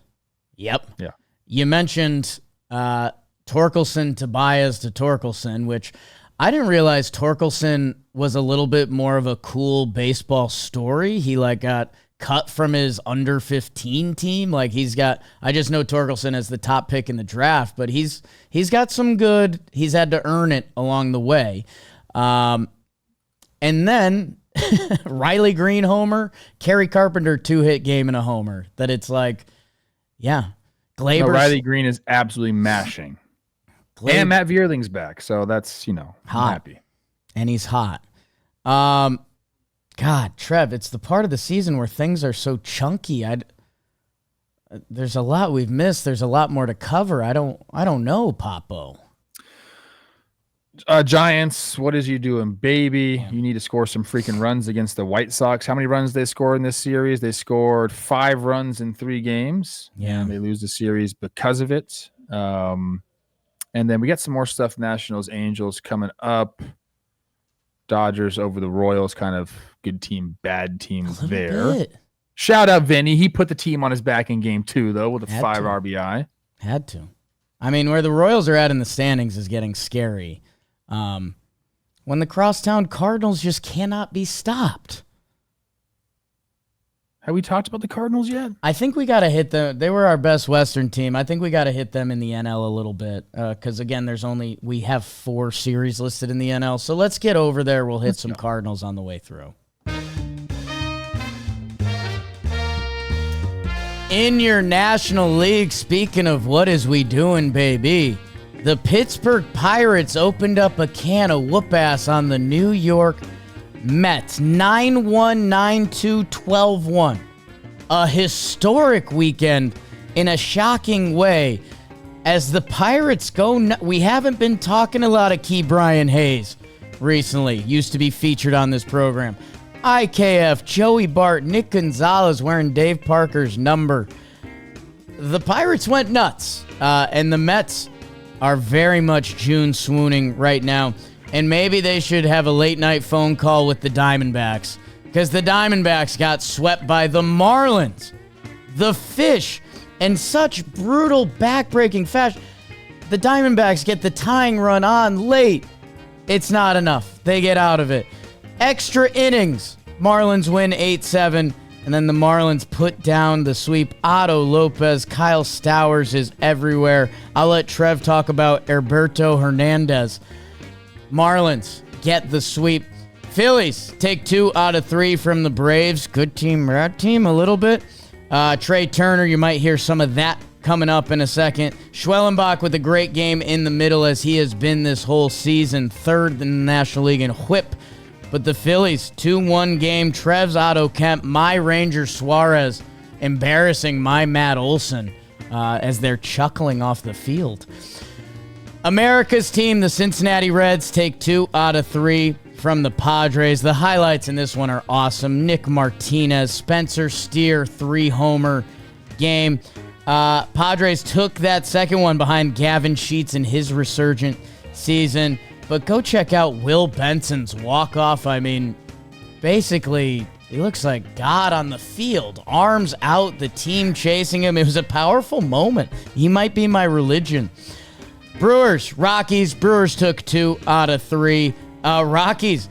Yep. Yeah. You mentioned Torkelson to Baez to Torkelson, which I didn't realize Torkelson was a little bit more of a cool baseball story. He got cut from his under 15 team. I just know Torkelson as the top pick in the draft, but he's got some good, he's had to earn it along the way. And then Riley Green homer, Kerry Carpenter 2-hit game and a homer. That it's like, yeah. Glaber. Riley Green is absolutely mashing. And Matt Vierling's back, so that's, I'm happy. And he's hot. God, Trev, it's the part of the season where things are so chunky. There's a lot we've missed. There's a lot more to cover. I don't know, Papo. Giants, what is you doing, baby? You need to score some freaking runs against the White Sox. How many runs they scored in this series? They scored 5 runs in 3 games. Yeah. And they lose the series because of it. And then we got some more stuff, Nationals, Angels coming up. Dodgers over the Royals, kind of good team, bad team there. Bit. Shout out Vinny. He put the team on his back in game 2, though, with a 5 RBI. Had to. I mean, where the Royals are at in the standings is getting scary. When the crosstown Cardinals just cannot be stopped. Have we talked about the Cardinals yet? I think we got to hit them. They were our best Western team. I think we got to hit them in the NL a little bit because, again, we have 4 series listed in the NL. So let's get over there. We'll hit some Cardinals on the way through. In your National League, speaking of what is we doing, baby, the Pittsburgh Pirates opened up a can of whoop-ass on the New York Mets. 9-1, 9-2, 12-1. A historic weekend in a shocking way. As the Pirates go, we haven't been talking a lot of Key Brian Hayes recently. Used to be featured on this program. IKF, Joey Bart, Nick Gonzalez wearing Dave Parker's number. The Pirates went nuts, and the Mets are very much June swooning right now. And maybe they should have a late-night phone call with the Diamondbacks, because the Diamondbacks got swept by the Marlins, the Fish, and such brutal back-breaking fashion. The Diamondbacks get the tying run on late. It's not enough. They get out of it. Extra innings. Marlins win 8-7, and then the Marlins put down the sweep. Otto Lopez, Kyle Stowers is everywhere. I'll let Trev talk about Alberto Hernandez. Marlins get the sweep. Phillies take 2 out of 3 from the Braves. Good team, bad team a little bit. Trey Turner, you might hear some of that coming up in a second. Schwellenbach with a great game in the middle as he has been this whole season. 3rd in the National League in whip. But the Phillies, 2-1 game. Trev's Otto Kemp, my Ranger Suarez, embarrassing my Matt Olson as they're chuckling off the field. America's team, the Cincinnati Reds, take 2 out of 3 from the Padres. The highlights in this one are awesome. Nick Martinez, Spencer Steer, 3-homer game. Padres took that second one behind Gavin Sheets in his resurgent season. But go check out Will Benson's walk-off. I mean, basically, he looks like God on the field. Arms out, the team chasing him. It was a powerful moment. He might be my religion. Brewers, Rockies. Brewers took 2 out of 3. Rockies,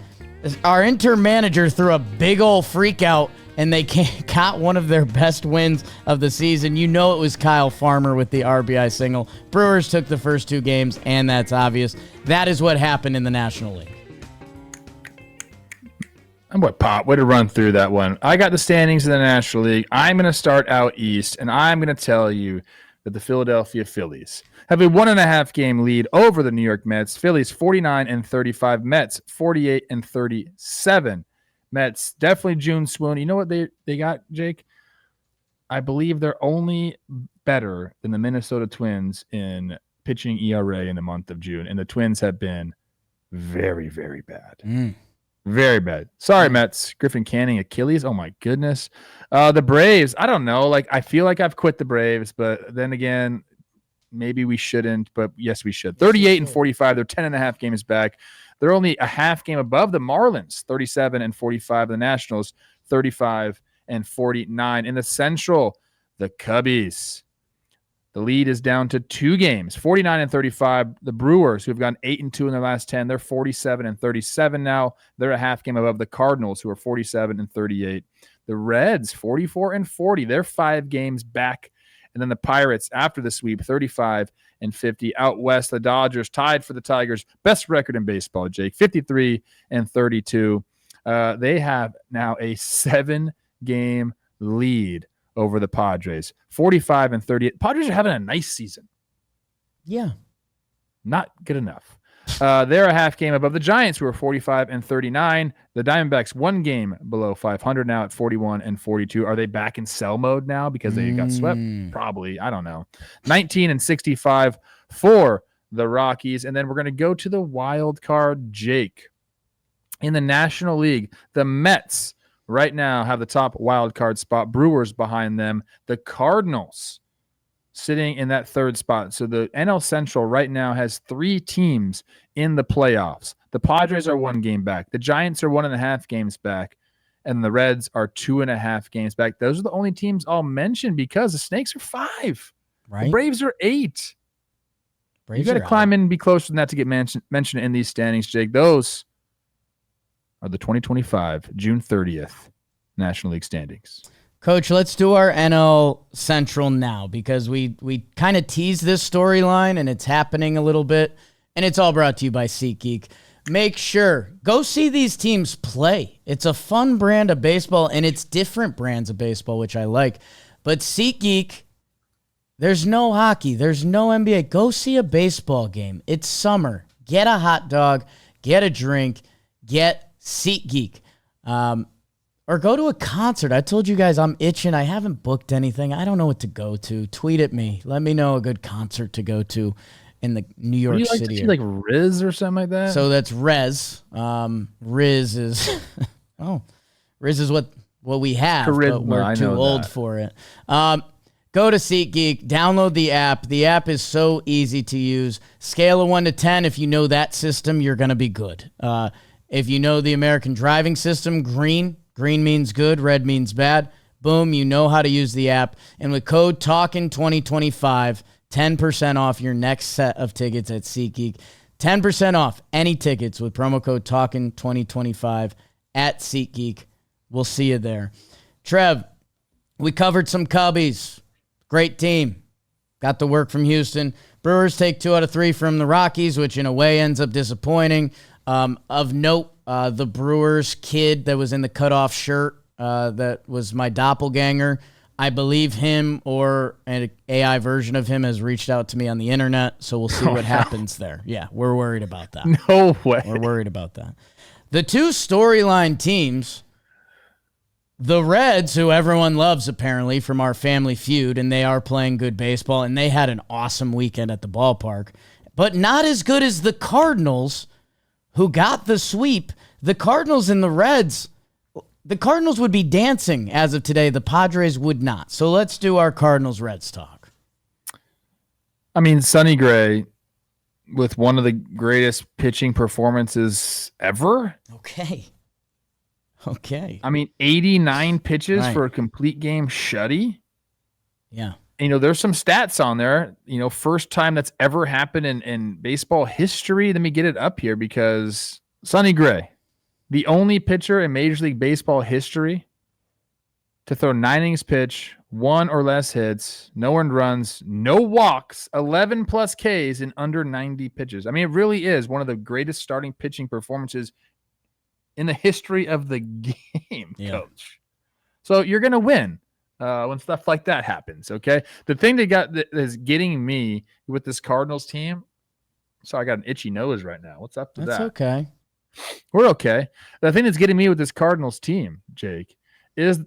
our interim manager threw a big old freak out, and they got one of their best wins of the season. You know it was Kyle Farmer with the RBI single. Brewers took the first 2 games, and that's obvious. That is what happened in the National League. And what, Pop? Way to run through that one. I got the standings in the National League. I'm going to start out east, and I'm going to tell you that the Philadelphia Phillies have a 1.5 game lead over the New York Mets. Phillies 49-35, Mets 48-37. Mets definitely June swoon. You know what they got, Jake? I believe they're only better than the Minnesota Twins in pitching ERA in the month of June, and the Twins have been very, very bad. Very bad. Sorry, Mets. Griffin Canning, Achilles. Oh, my goodness. The Braves, I don't know. I feel like I've quit the Braves, but then again, maybe we shouldn't, but yes, we should. 38-45. They're 10.5 games back. They're only a half game above the Marlins, 37-45. The Nationals, 35-49. In the Central, the Cubbies. The lead is down to 2 games, 49-35. The Brewers, who have gone 8-2 in their last 10, they're 47-37 now. They're a half game above the Cardinals, who are 47-38. The Reds, 44-40. They're 5 games back. And then the Pirates, after the sweep, 35-50. Out west, the Dodgers tied for the Tigers. Best record in baseball, Jake, 53-32. They have now a 7-game lead over the Padres, 45-38. Padres are having a nice season. Yeah. Not good enough. They're a half game above the Giants, who are 45-39. The Diamondbacks 1 game below 500 now at 41-42. Are they back in sell mode now because they got swept? Probably. I don't know. 19-65 for the Rockies. And then we're going to go to the wild card, Jake. In the National League, the Mets right now have the top wild card spot. Brewers behind them. The Cardinals sitting in that 3rd spot. So the NL Central right now has 3 teams in the playoffs. The Padres are 1 game back. The Giants are 1.5 games back. And the Reds are 2.5 games back. Those are the only teams I'll mention because the Snakes are 5. Right. The Braves are 8. You got to climb in and be closer than that to get mentioned in these standings, Jake. Those are the 2025 June 30th National League standings. Coach, let's do our NL Central now because we kind of teased this storyline and it's happening a little bit, and it's all brought to you by SeatGeek. Make sure, go see these teams play. It's a fun brand of baseball, and it's different brands of baseball, which I like. But SeatGeek, there's no hockey. There's no NBA. Go see a baseball game. It's summer. Get a hot dog. Get a drink. Get SeatGeek. Or go to a concert. I told you guys I'm itching. I haven't booked anything. I don't know what to go to. Tweet at me. Let me know a good concert to go to in the New York City. Like to see, like Riz or something like that? So that's Rez. Riz is Riz is what we have, Charisma, but we're too old for it. Go to SeatGeek, download the app. The app is so easy to use. Scale of 1 to 10. If you know that system, you're going to be good. If you know the American driving system, green means good, red means bad. Boom, you know how to use the app. And with code TALKIN2025, 10% off your next set of tickets at SeatGeek. 10% off any tickets with promo code TALKIN2025 at SeatGeek. We'll see you there. Trev, we covered some Cubbies. Great team. Got the work from Houston. Brewers take 2 out of 3 from the Rockies, which in a way ends up disappointing. Of note, the Brewers kid that was in the cutoff shirt that was my doppelganger, I believe him or an AI version of him has reached out to me on the internet, so we'll see what happens there. Yeah, we're worried about that. No way. We're worried about that. The 2 storyline teams, the Reds, who everyone loves apparently from our family feud, and they are playing good baseball, and they had an awesome weekend at the ballpark, but not as good as the Cardinals, who got the sweep. The Cardinals and the Reds, the Cardinals would be dancing as of today. The Padres would not. So let's do our Cardinals-Reds talk. I mean, Sonny Gray with one of the greatest pitching performances ever. Okay. I mean, 89 pitches for a complete game shutty. Yeah. There's some stats on there. First time that's ever happened in baseball history. Let me get it up here because Sonny Gray, the only pitcher in Major League Baseball history to throw 9 innings pitch, 1 or less hits, no earned runs, no walks, 11 plus Ks in under 90 pitches. I mean, it really is one of the greatest starting pitching performances in the history of the game, Coach. So you're going to win when stuff like that happens, okay? The thing that is getting me with this Cardinals team, so I got an itchy nose right now. What's up with that? That's okay. We're okay. The thing that's getting me with this Cardinals team, Jake, is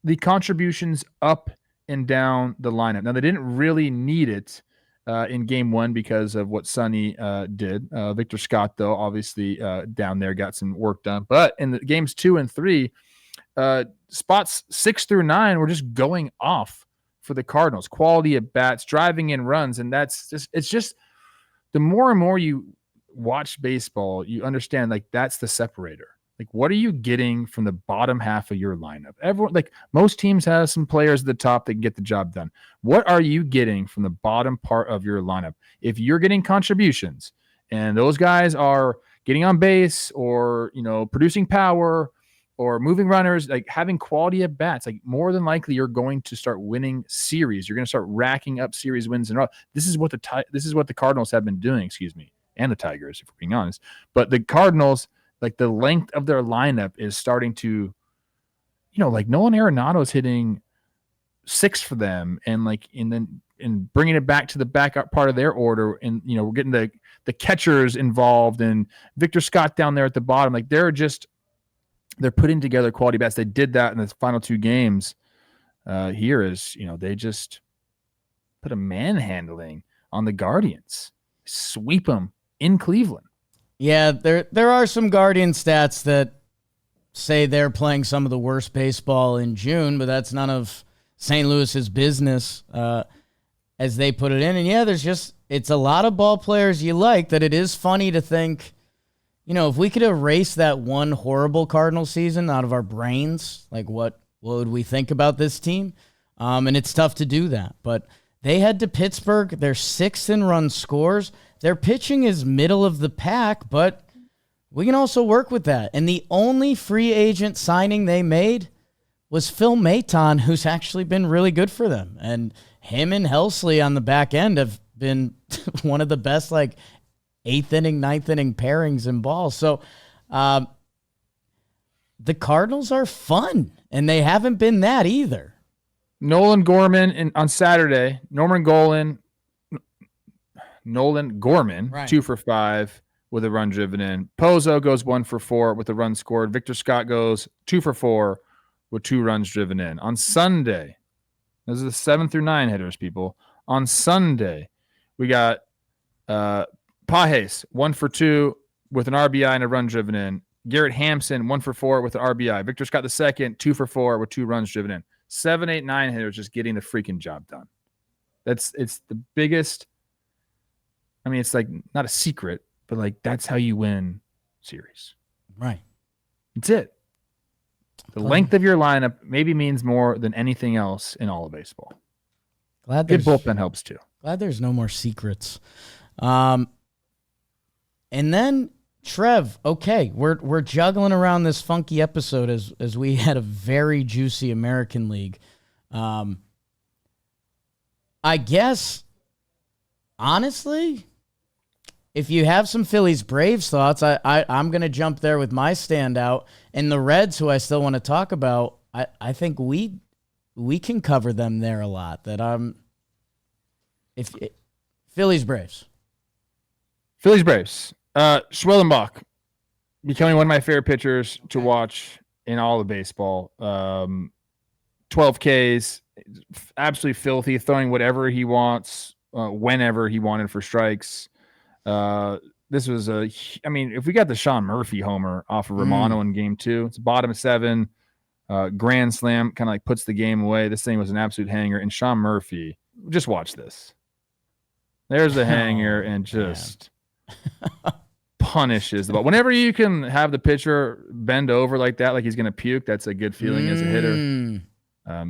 the contributions up and down the lineup. Now, they didn't really need it in game 1 because of what Sonny did. Victor Scott, though, obviously down there got some work done. But in the games 2 and 3, spots 6 through 9 were just going off for the Cardinals. Quality at bats, driving in runs, and it's just the more and more you watch baseball, you understand that's the separator. What are you getting from the bottom half of your lineup? Everyone, most teams have some players at the top that can get the job done. What are you getting from the bottom part of your lineup? If you're getting contributions and those guys are getting on base or, producing power or moving runners, having quality at bats, more than likely you're going to start winning series. You're going to start racking up series wins in a row. This is what the Cardinals have been doing, and the Tigers, if we're being honest. But the Cardinals, the length of their lineup is starting to, Nolan Arenado's hitting 6 for them, and bringing it back to the backup part of their order, and we're getting the catchers involved, and Victor Scott down there at the bottom. They're putting together quality bats. They did that in the final 2 games. They just put a manhandling on the Guardians, sweep them in Cleveland. Yeah, there are some Guardian stats that say they're playing some of the worst baseball in June, but that's none of St. Louis's business, as they put it in. And yeah, it's a lot of ball players you like. That it is funny to think, if we could erase that one horrible Cardinal season out of our brains, like what would we think about this team? And it's tough to do that. But they head to Pittsburgh. They're 6th in run scores. Their pitching is middle of the pack, but we can also work with that. And the only free agent signing they made was Phil Maton, who's actually been really good for them. And him and Helsley on the back end have been one of the best, 8th inning, 9th inning pairings in ball. So the Cardinals are fun, and they haven't been that either. Nolan Gorman on Saturday. Nolan Gorman, right. 2 for 5 with a run driven in. Pozo goes 1 for 4 with a run scored. Victor Scott goes 2 for 4 with 2 runs driven in. On Sunday, those are the 7 through 9 hitters, people. On Sunday, we got Pajes, 1 for 2 with an RBI and a run driven in. Garrett Hampson, 1 for 4 with an RBI. Victor Scott the second, 2 for 4 with 2 runs driven in. 7, 8, 9 hitters just getting the freaking job done. It's the biggest. I mean, it's not a secret, but that's how you win series. Right. That's it. The length of your lineup maybe means more than anything else in all of baseball. Good bullpen helps too. Glad there's no more secrets. And then Trev, okay, we're juggling around this funky episode as we had a very juicy American League. I guess, honestly, if you have some Phillies Braves thoughts, I'm going to jump there with my standout. And the Reds, who I still want to talk about, I think we can cover them there a lot. Phillies Braves. Schwellenbach becoming one of my favorite pitchers to watch in all of baseball. 12 Ks, absolutely filthy, throwing whatever he wants, whenever he wanted for strikes. This was if we got the Sean Murphy homer off of Romano in game 2, it's bottom 7, grand slam, kind of puts the game away. This thing was an absolute hanger. And Sean Murphy, just watch this. There's the hanger and just punishes the ball. Whenever you can have the pitcher bend over like that, like he's going to puke, that's a good feeling as a hitter.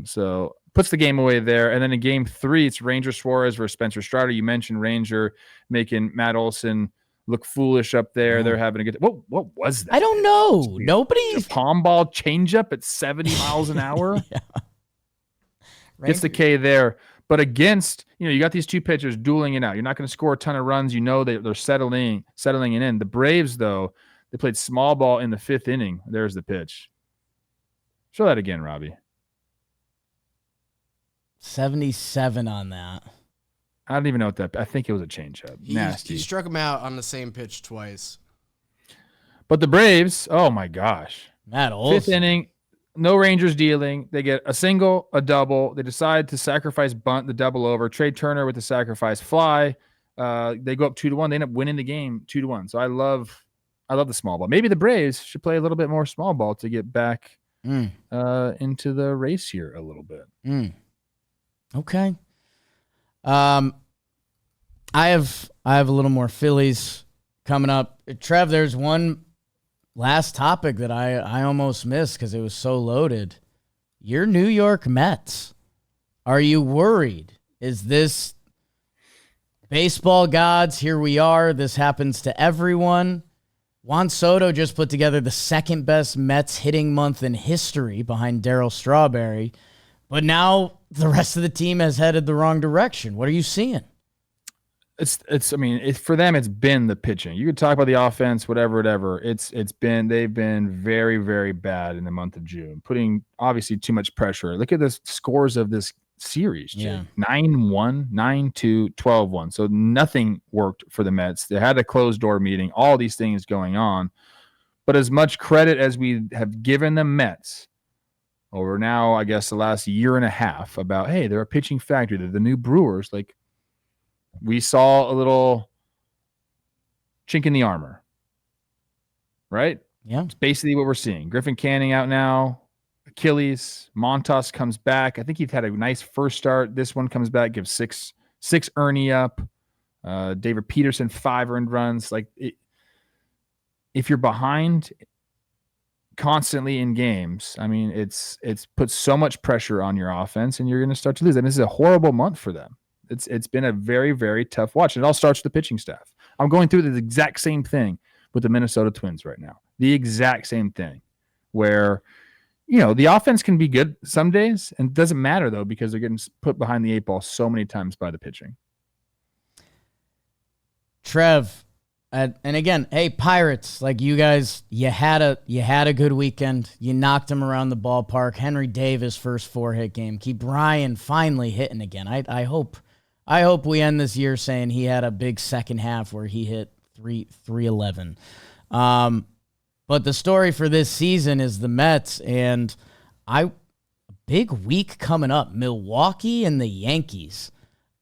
So puts the game away there. And then in game 3, it's Ranger Suarez versus Spencer Strider. You mentioned Ranger making Matt Olson look foolish up there. They're having a good what was that? I don't know. Nobody's a palm ball changeup at 70 miles an hour. Yeah. Gets the K there. But against, you got these two pitchers dueling it out. You're not going to score a ton of runs. They're settling it in. The Braves, though, they played small ball in the 5th inning. There's the pitch. Show that again, Robbie. 77 on that. I don't even know what that. I think it was a changeup. Nasty. He struck him out on the same pitch twice. But the Braves, oh my gosh, Matt Olson. 5th inning, no Rangers dealing. They get a single, a double. They decide to sacrifice bunt the double over. Trey Turner with the sacrifice fly. They go up 2-1. They end up winning the game 2-1. So I love the small ball. Maybe the Braves should play a little bit more small ball to get back into the race here a little bit. Okay. I have a little more Phillies coming up. Trev, there's one last topic that I almost missed because it was so loaded. Your New York Mets. Are you worried? Is this baseball gods? Here we are. This happens to everyone. Juan Soto just put together the second best Mets hitting month in history behind Darryl Strawberry. But now the rest of the team has headed the wrong direction. What are you seeing? For them, it's been the pitching. You could talk about the offense, whatever. They've been very, very bad in the month of June, putting obviously too much pressure. Look at the scores of this series. Yeah. 9-1, 9-2, 12-1. So nothing worked for the Mets. They had a closed door meeting, all these things going on. But as much credit as we have given the Mets over now, I guess the last year and a half about, hey, they're a pitching factory. They're the new Brewers. Like, we saw a little chink in the armor, right? Yeah. It's basically what we're seeing. Griffin Canning out now. Achilles. Montas comes back. I think he's had a nice first start. This one comes back, gives six Ernie up. David Peterson, 5 earned runs. Like, if you're behind constantly in games, I mean, it's put so much pressure on your offense, and you're going to start to lose. And this is a horrible month for them. It's been a very, very tough watch. It all starts with the pitching staff. I'm going through the exact same thing with the Minnesota Twins right now. The exact same thing, where the offense can be good some days, and it doesn't matter though because they're getting put behind the 8 ball so many times by the pitching. Trev, and again, hey Pirates, like you guys, you had a good weekend. You knocked him around the ballpark. Henry Davis first 4-hit game. Keep Ryan finally hitting again. I hope we end this year saying he had a big second half where he hit 311. But the story for this season is the Mets, and a big week coming up. Milwaukee and the Yankees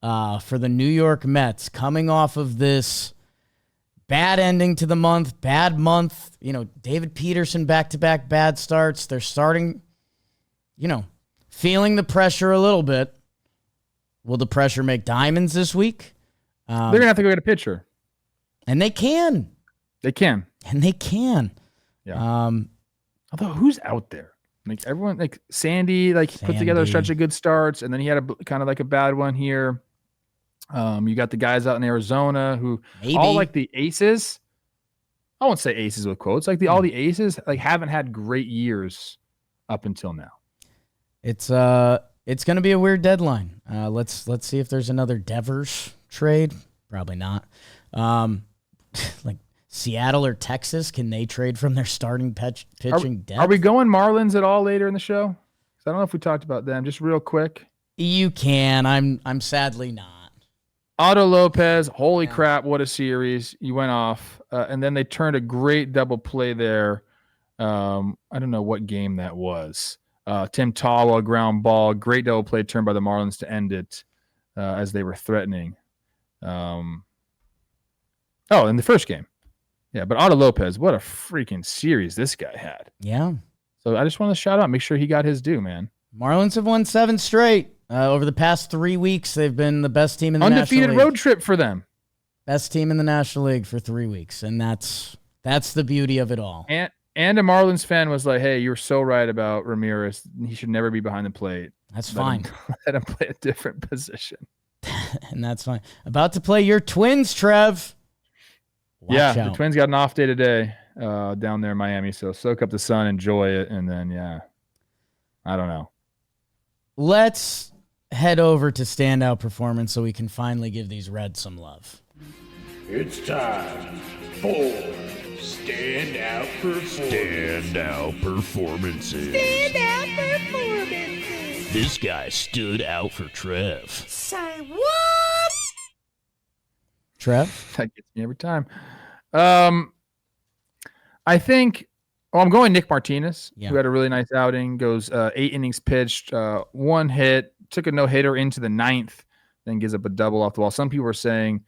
for the New York Mets, coming off of this bad ending to the month, bad month. David Peterson back-to-back bad starts. They're starting, feeling the pressure a little bit. Will the pressure make diamonds this week? They're going to have to go get a pitcher. And they can. They can. And they can. Yeah. Although, who's out there? Like everyone, like Sandy, put together a stretch of good starts, and then he had a kind of like a bad one here. You got the guys out in Arizona who all like the aces. I won't say aces with quotes. Like all the aces haven't had great years up until now. It's going to be a weird deadline. Let's see if there's another Devers trade. Probably not. Like Seattle or Texas, can they trade from their starting pitching depth? Are we going Marlins at all later in the show? 'Cause I don't know if we talked about them. Just real quick. You can. I'm sadly not. Otto Lopez, holy crap, what a series. You went off. And then they turned a great double play there. I don't know what game that was. Tim Tawa, ground ball, great double play turned by the Marlins to end it as they were threatening. In the first game. Yeah, but Otto Lopez, what a freaking series this guy had. Yeah. So I just want to shout out, make sure he got his due, man. Marlins have won 7 straight. Over the past 3 weeks, they've been the best team in the National League. Undefeated road trip for them. Best team in the National League for 3 weeks, and that's the beauty of it all. And a Marlins fan was like, hey, you were so right about Ramirez. He should never be behind the plate. That's fine. Let him play a different position. And that's fine. About to play your Twins, Trev. Watch out. The Twins got an off day today down there in Miami, so soak up the sun, enjoy it, and then, I don't know. Let's head over to Standout Performance so we can finally give these Reds some love. It's time for Standout Performances. Standout Performances. Standout Performances. This guy stood out for Trev. Say what? Trev? That gets me every time. I think I'm going Nick Martinez, who had a really nice outing, goes 8 innings pitched, 1 hit, took a no-hitter into the 9th, then gives up a double off the wall. Some people were saying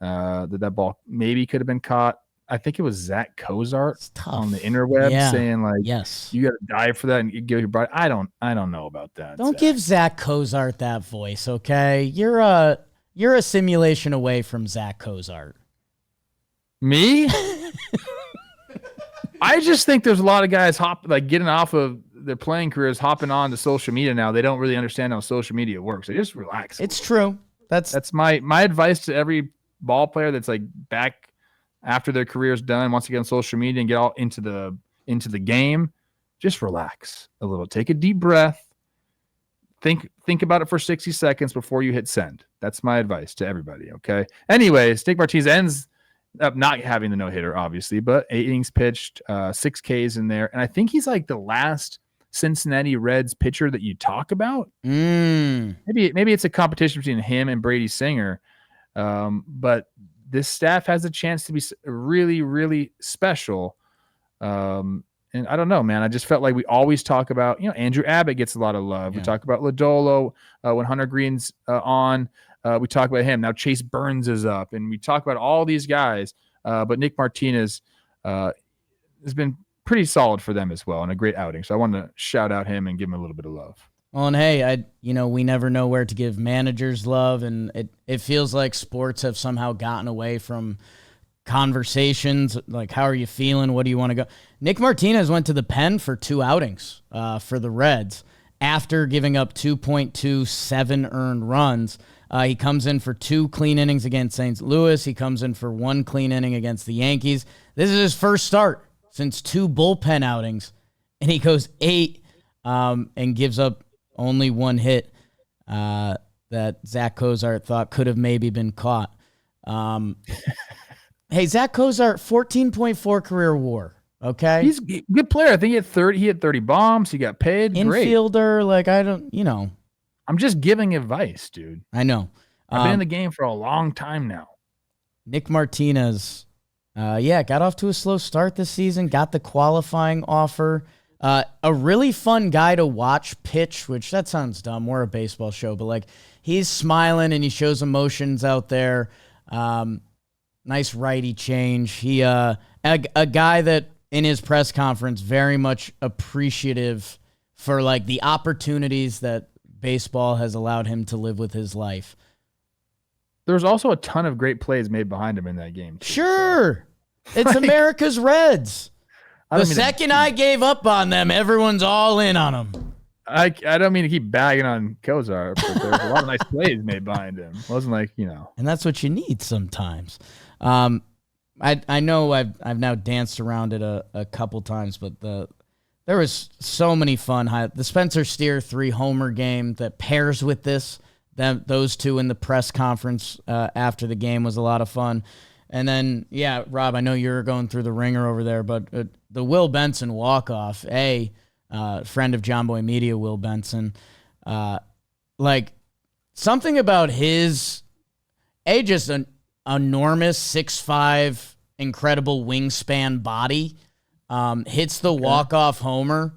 that ball maybe could have been caught. I think it was Zach Cozart on the interweb saying yes, you got to dive for that and give your body. I don't know about that. Don't give Zach Cozart that voice, okay? You're a simulation away from Zach Cozart. Me? I just think there's a lot of guys getting off of their playing careers, hopping on to social media now. They don't really understand how social media works. They just relax. It's true. That's my advice to every ball player that's back after their career is done, wants to get on social media and get all into the game. Just relax a little. Take a deep breath. Think about it for 60 seconds before you hit send. That's my advice to everybody. Okay. Anyways, Nick Martinez ends up not having the no-hitter, obviously, but 8 innings pitched, 6 Ks in there. And I think he's the last Cincinnati Reds pitcher that you talk about. Maybe it's a competition between him and Brady Singer. But this staff has a chance to be really, really special. And I don't know, man. I just felt like we always talk about, Andrew Abbott gets a lot of love. Yeah. We talk about Lodolo when Hunter Green's on. We talk about him. Now Chase Burns is up, and we talk about all these guys. But Nick Martinez has been pretty solid for them as well, and a great outing. So I wanted to shout out him and give him a little bit of love. Well, and hey, we never know where to give managers love, and it feels like sports have somehow gotten away from conversations, like how are you feeling? What do you want to go? Nick Martinez went to the pen for 2 outings for the Reds after giving up 2.27 earned runs. He comes in for 2 clean innings against St. Louis. He comes in for 1 clean inning against the Yankees. This is his first start since 2 bullpen outings, and he goes 8 and gives up only 1 hit that Zach Cozart thought could have maybe been caught. Hey, Zach Cozart, 14.4 career WAR. Okay, he's a good player. I think he had 30 bombs. He got paid. Infielder, great. like I don't, I'm just giving advice, dude. I know. I've been in the game for a long time now. Nick Martinez, got off to a slow start this season. Got the qualifying offer. A really fun guy to watch pitch, which that sounds dumb. We're a baseball show, but like he's smiling and he shows emotions out there. Nice righty change. He a guy that in his press conference very much appreciative for like the opportunities that baseball has allowed him to live with his life. There's also a ton of great plays made behind him in that game, too, sure. So. It's America's Reds. The second I gave up on them, everyone's all in on them. I don't mean to keep bagging on Cozart, but there's a lot of nice plays made behind him. It wasn't like, And that's what you need sometimes. I know I've now danced around it a couple times, but there was so many fun highlights. The Spencer Steer 3-homer game that pairs with this, those two in the press conference after the game was a lot of fun. And then, Rob, I know you're going through the ringer over there, but the Will Benson walk-off, friend of John Boy Media, Will Benson, something about his, just an enormous 6'5", incredible wingspan body, hits the walk-off homer,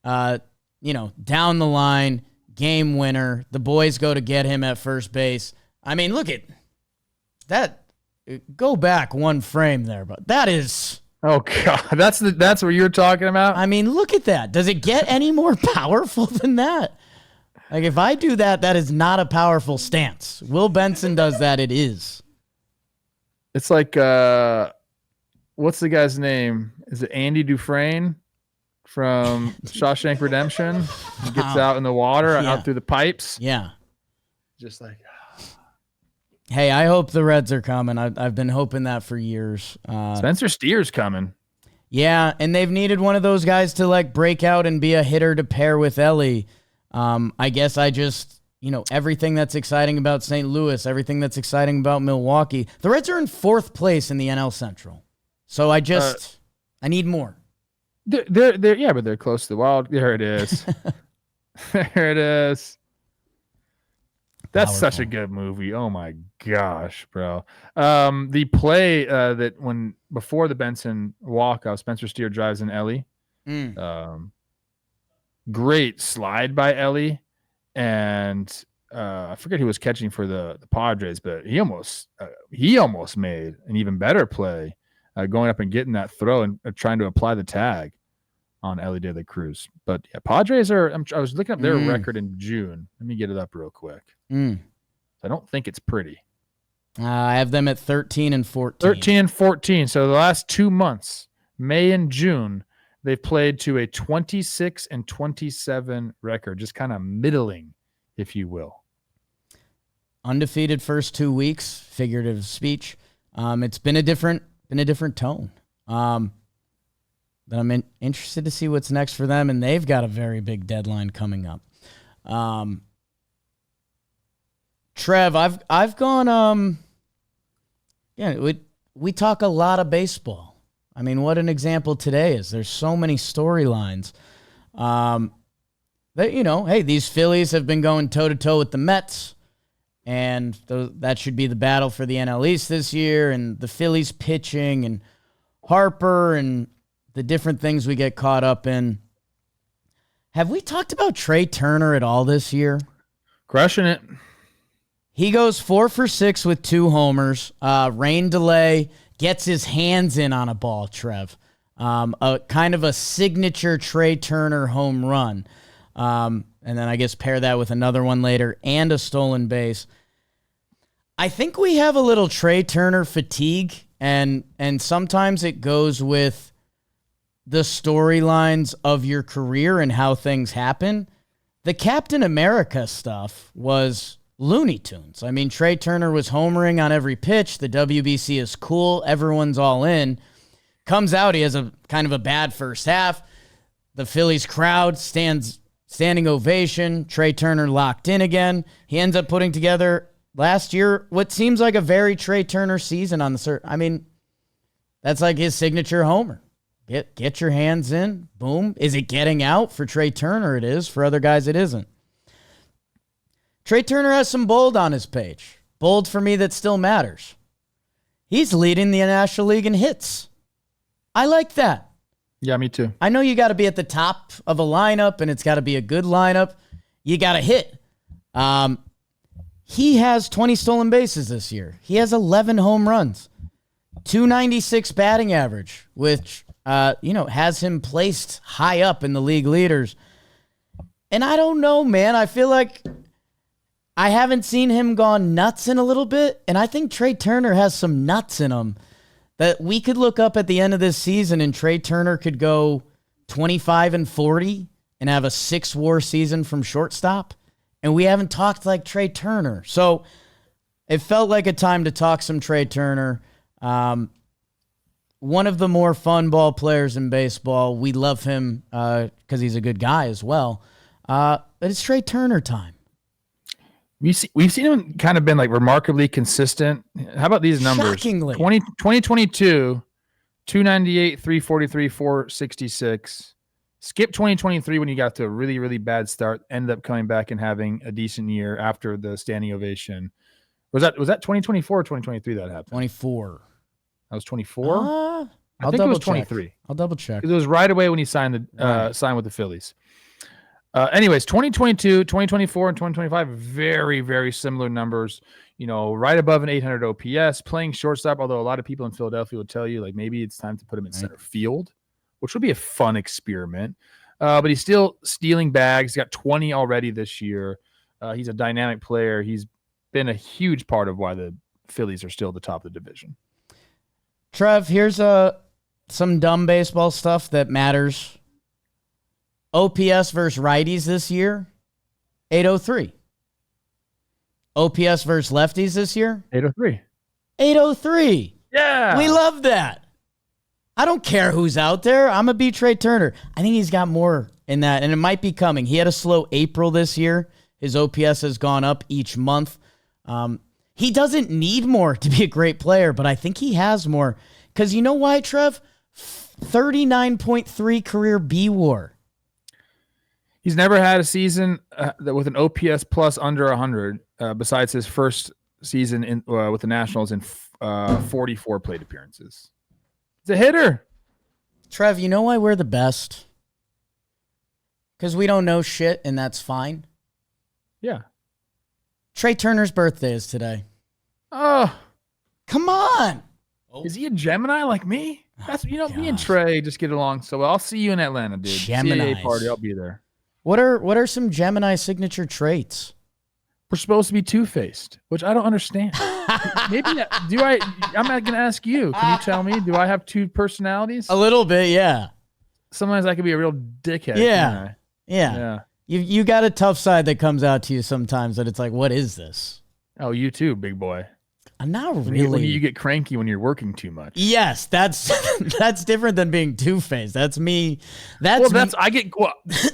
down the line, game winner. The boys go to get him at first base. I mean, look at that. Go back one frame there, but that is... Oh, God. That's what you're talking about? I mean, look at that. Does it get any more powerful than that? Like, if I do that, that is not a powerful stance. Will Benson does that, it is. It's like, what's the guy's name? Is it Andy Dufresne from Shawshank Redemption? He gets out in the water, out through the pipes. Yeah. Just like... Hey, I hope the Reds are coming. I've been hoping that for years. Spencer Steer's coming. Yeah, and they've needed one of those guys to like break out and be a hitter to pair with Ellie. I guess I just, everything that's exciting about St. Louis, everything that's exciting about Milwaukee. The Reds are in 4th place in the NL Central. So I need more. But they're close to the Wild. There it is. There it is. That's Powerful. Such a good movie. Oh my gosh, bro. The play that before the Benson walk-off, Spencer Steer drives in Ellie. Great slide by Ellie, and I forget who was catching for the Padres, but he almost made an even better play, going up and getting that throw and trying to apply the tag on Ellie De La Cruz. But yeah, Padres are. I was looking up their record in June. Let me get it up real quick. I don't think it's pretty. I have them at 13 and 14. 13 and 14. So the last 2 months, May and June, they've played to a 26 and 27 record, just kind of middling, if you will. Undefeated first 2 weeks, figurative speech. It's been a different tone. But I'm interested to see what's next for them, and they've got a very big deadline coming up. Trev, I've gone. We talk a lot of baseball. I mean, what an example today is. There's so many storylines. Hey, these Phillies have been going toe to toe with the Mets, and that should be the battle for the NL East this year. And the Phillies pitching and Harper and the different things we get caught up in. Have we talked about Trey Turner at all this year? Crushing it. He goes 4 for 6 with 2 homers. Rain delay, gets his hands in on a ball, Trev. A kind of a signature Trey Turner home run. And then I guess pair that with another one later and a stolen base. I think we have a little Trey Turner fatigue And sometimes it goes with the storylines of your career and how things happen. The Captain America stuff was Looney Tunes. I mean, Trey Turner was homering on every pitch. The WBC is cool. Everyone's all in. Comes out, he has a kind of a bad first half. The Phillies crowd standing ovation. Trey Turner locked in again. He ends up putting together last year what seems like a very Trey Turner season on the I mean, that's like his signature homer. Get your hands in. Boom. Is it getting out? For Trey Turner, it is. For other guys, it isn't. Trey Turner has some bold on his page. Bold for me that still matters. He's leading the National League in hits. I like that. Yeah, me too. I know you got to be at the top of a lineup, and it's got to be a good lineup. You got to hit. He has 20 stolen bases this year. He has 11 home runs, 296 batting average, which has him placed high up in the league leaders. And I don't know, man. I feel like I haven't seen him gone nuts in a little bit, and I think Trey Turner has some nuts in him that we could look up at the end of this season, and Trey Turner could go 25-40 and have a 6-WAR season from shortstop. And we haven't talked like Trey Turner. So it felt like a time to talk some Trey Turner. One of the more fun ball players in baseball. We love him because he's a good guy as well. But it's Trey Turner time. We've seen him kind of been like remarkably consistent. How about these numbers? Shockingly. 2022, 298, 343, 466. Skip 2023 when you got to a really, really bad start. Ended up coming back and having a decent year after the standing ovation. Was that 2024 or 2023 that happened? 24. That was 24? I think it was 23. I'll double check. It was right away when he signed with the Phillies. Anyways, 2022, 2024, and 2025, very, very similar numbers. Right above an 800 OPS, playing shortstop, although a lot of people in Philadelphia would tell you, like, maybe it's time to put him in center field, which would be a fun experiment. But he's still stealing bags. He's got 20 already this year. He's a dynamic player. He's been a huge part of why the Phillies are still at the top of the division. Trev, here's some dumb baseball stuff that matters. OPS versus righties this year, 803. OPS versus lefties this year, 803. 803. Yeah. We love that. I don't care who's out there. I'm a B Trey Turner. I think he's got more in that, and it might be coming. He had a slow April this year. His OPS has gone up each month. He doesn't need more to be a great player, but I think he has more. Because you know why, Trev? 39.3 career B-WAR. He's never had a season with an OPS plus under 100 besides his first season with the Nationals in 44 plate appearances. He's a hitter. Trev, you know why we're the best? Because we don't know shit, and that's fine. Yeah. Trey Turner's birthday is today. Oh. Come on. Is he a Gemini like me? That's me and Trey just get along so well. I'll see you in Atlanta, dude. Geminis. CAA party, I'll be there. What are some Gemini signature traits? We're supposed to be two-faced, which I don't understand. Maybe I'm not going to ask you. Can you tell me? Do I have two personalities? A little bit, yeah. Sometimes I could be a real dickhead. Yeah. You got a tough side that comes out to you sometimes that it's like, what is this? Oh, you too, big boy. Not really. When you get cranky when you're working too much. Yes, that's different than being two-faced. That's me. I get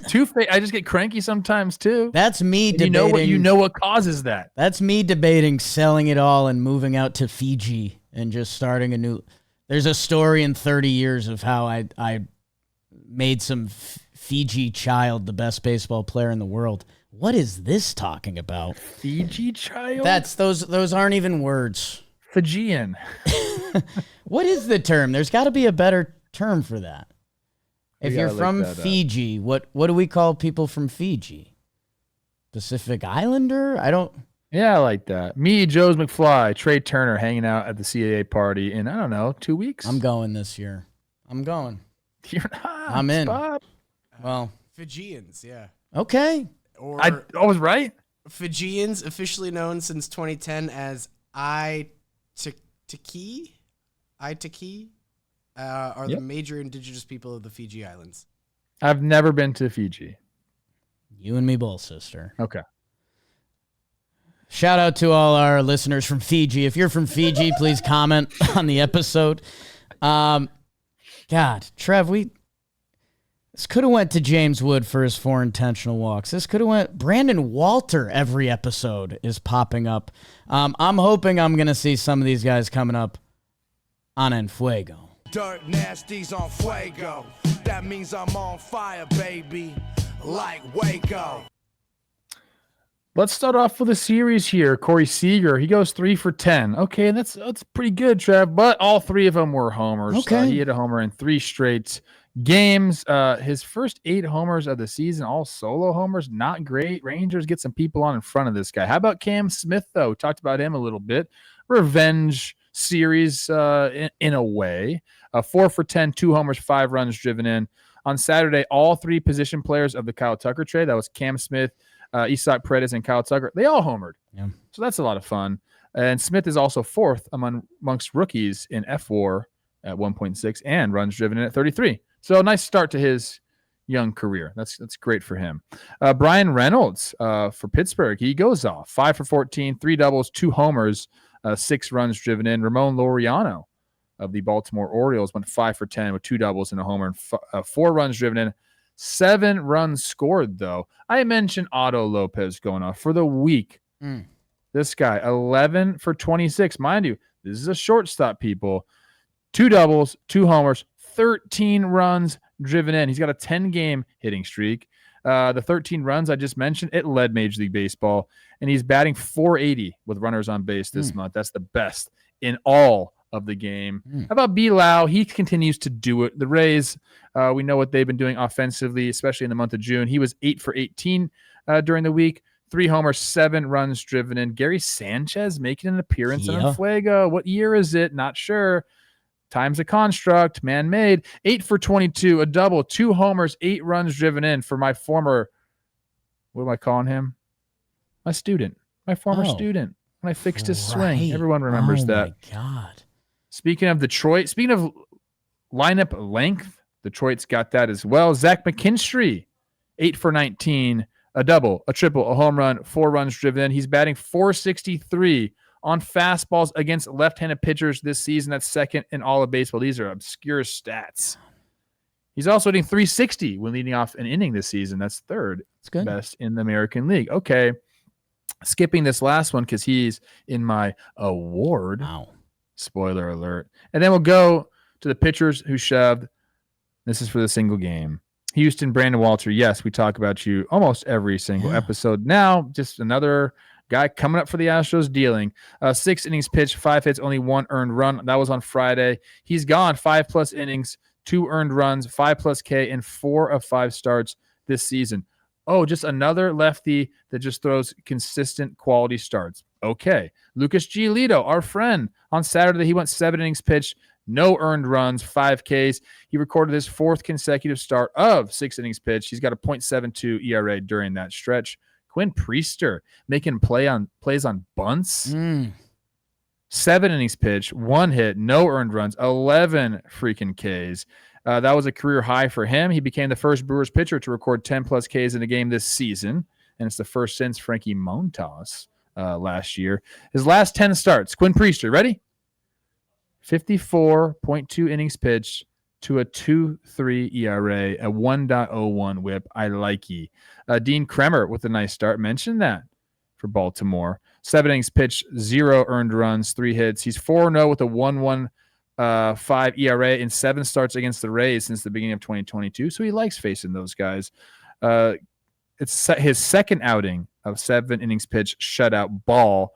two-faced. I just get cranky sometimes too. That's me debating. You know what causes that? That's me debating selling it all and moving out to Fiji and just starting a new. There's a story in 30 years of how I made some Fiji child the best baseball player in the world. What is this talking about? Fiji child? Those aren't even words. Fijian. What is the term? There's got to be a better term for that. If you're from Fiji, what do we call people from Fiji? Pacific Islander? Yeah, I like that. Me, Joe's McFly, Trey Turner hanging out at the CAA party in, 2 weeks. I'm going this year. I'm going. You're not. I'm in. Stop. Well, Fijians, yeah. Okay. Or I was right. Fijians, officially known since 2010 as Aitiki. Aitaki are the major indigenous people of the Fiji Islands. I've never been to Fiji. You and me both, sister. Okay. Shout out to all our listeners from Fiji. If you're from Fiji, please comment on the episode. God, Trev, this could have went to James Wood for his 4 intentional walks. This could have went Brandon Walter. Every episode is popping up. I'm hoping I'm going to see some of these guys coming up on Fuego. Dirt nasties on Fuego. That means I'm on fire, baby. Like Waco. Let's start off with a series here. Corey Seager, he goes 3 for 10. Okay, that's pretty good, Trev. But all 3 of them were homers. Okay, he hit a homer in 3 straight games. His first 8 homers of the season, all solo homers, not great. Rangers get some people on in front of this guy. How about Cam Smith, though? We talked about him a little bit. Revenge series in a way. 4 for 10, 2 homers, 5 runs driven in. On Saturday, all 3 position players of the Kyle Tucker trade, that was Cam Smith, Isaac Paredes, and Kyle Tucker, they all homered. Yeah. So that's a lot of fun. And Smith is also 4th amongst rookies in FWAR at 1.6 and runs driven in at 33. So a nice start to his young career. That's great for him. Brian Reynolds for Pittsburgh, he goes off 5 for 14, 3 doubles, 2 homers, 6 runs driven in. Ramon Laureano of the Baltimore Orioles went 5 for 10 with 2 doubles and a homer and 4 runs driven in. 7 runs scored, though. I mentioned Otto Lopez going off for the week. This guy, 11 for 26. Mind you, this is a shortstop, people. 2 doubles, 2 homers, 13 runs driven in. He's got a 10-game hitting streak. The 13 runs I just mentioned, it led Major League Baseball, and he's batting .480 with runners on base this month. That's the best in all of the game. How about B. Lau? He continues to do it. The Rays, we know what they've been doing offensively, especially in the month of June. He was 8 for 18 during the week. 3 homers, 7 runs driven in. Gary Sanchez making an appearance on Fuego. What year is it? Not sure. Time's a construct, man-made. 8 for 22, a double, 2 homers, 8 runs driven in for my former, what am I calling him? My student, my former student. When I fixed his swing. Everyone remembers that. Oh, my God. Speaking of Detroit, speaking of lineup length, Detroit's got that as well. Zach McKinstry, 8 for 19, a double, a triple, a home run, 4 runs driven in. He's batting .463 on fastballs against left-handed pitchers this season. That's second in all of baseball. These are obscure stats. He's also hitting .360 when leading off an inning this season. That's third best in the American League. Okay, skipping this last one because he's in my award. Wow. Spoiler alert. And then we'll go to the pitchers who shoved. This is for the single game. Houston, Brandon Walter. Yes, we talk about you almost every single episode. Now, just another guy coming up for the Astros dealing. 6 innings pitched, 5 hits, only 1 earned run. That was on Friday. He's gone 5+ innings, 2 earned runs, 5+ K, and 4 of 5 starts this season. Oh, just another lefty that just throws consistent quality starts. Okay. Lucas Giolito, our friend. On Saturday, he went 7 innings pitched, no earned runs, 5 Ks. He recorded his 4th consecutive start of 6 innings pitched. He's got a .72 ERA during that stretch. Quinn Priester making plays on bunts. 7 innings pitched, 1 hit, no earned runs, 11 freaking Ks. That was a career high for him. He became the first Brewers pitcher to record 10+ Ks in a game this season, and it's the first since Frankie Montas last year. His last 10 starts, Quinn Priester, ready? 54.2 innings pitched to a 2.3 ERA, a 1.01 whip. I like ye. Dean Kremer with a nice start. Mentioned that for Baltimore. 7 innings pitched, 0 earned runs, 3 hits. He's 4-0 with a 1.15 ERA in 7 starts against the Rays since the beginning of 2022. So he likes facing those guys. It's his second outing of 7 innings pitched shutout ball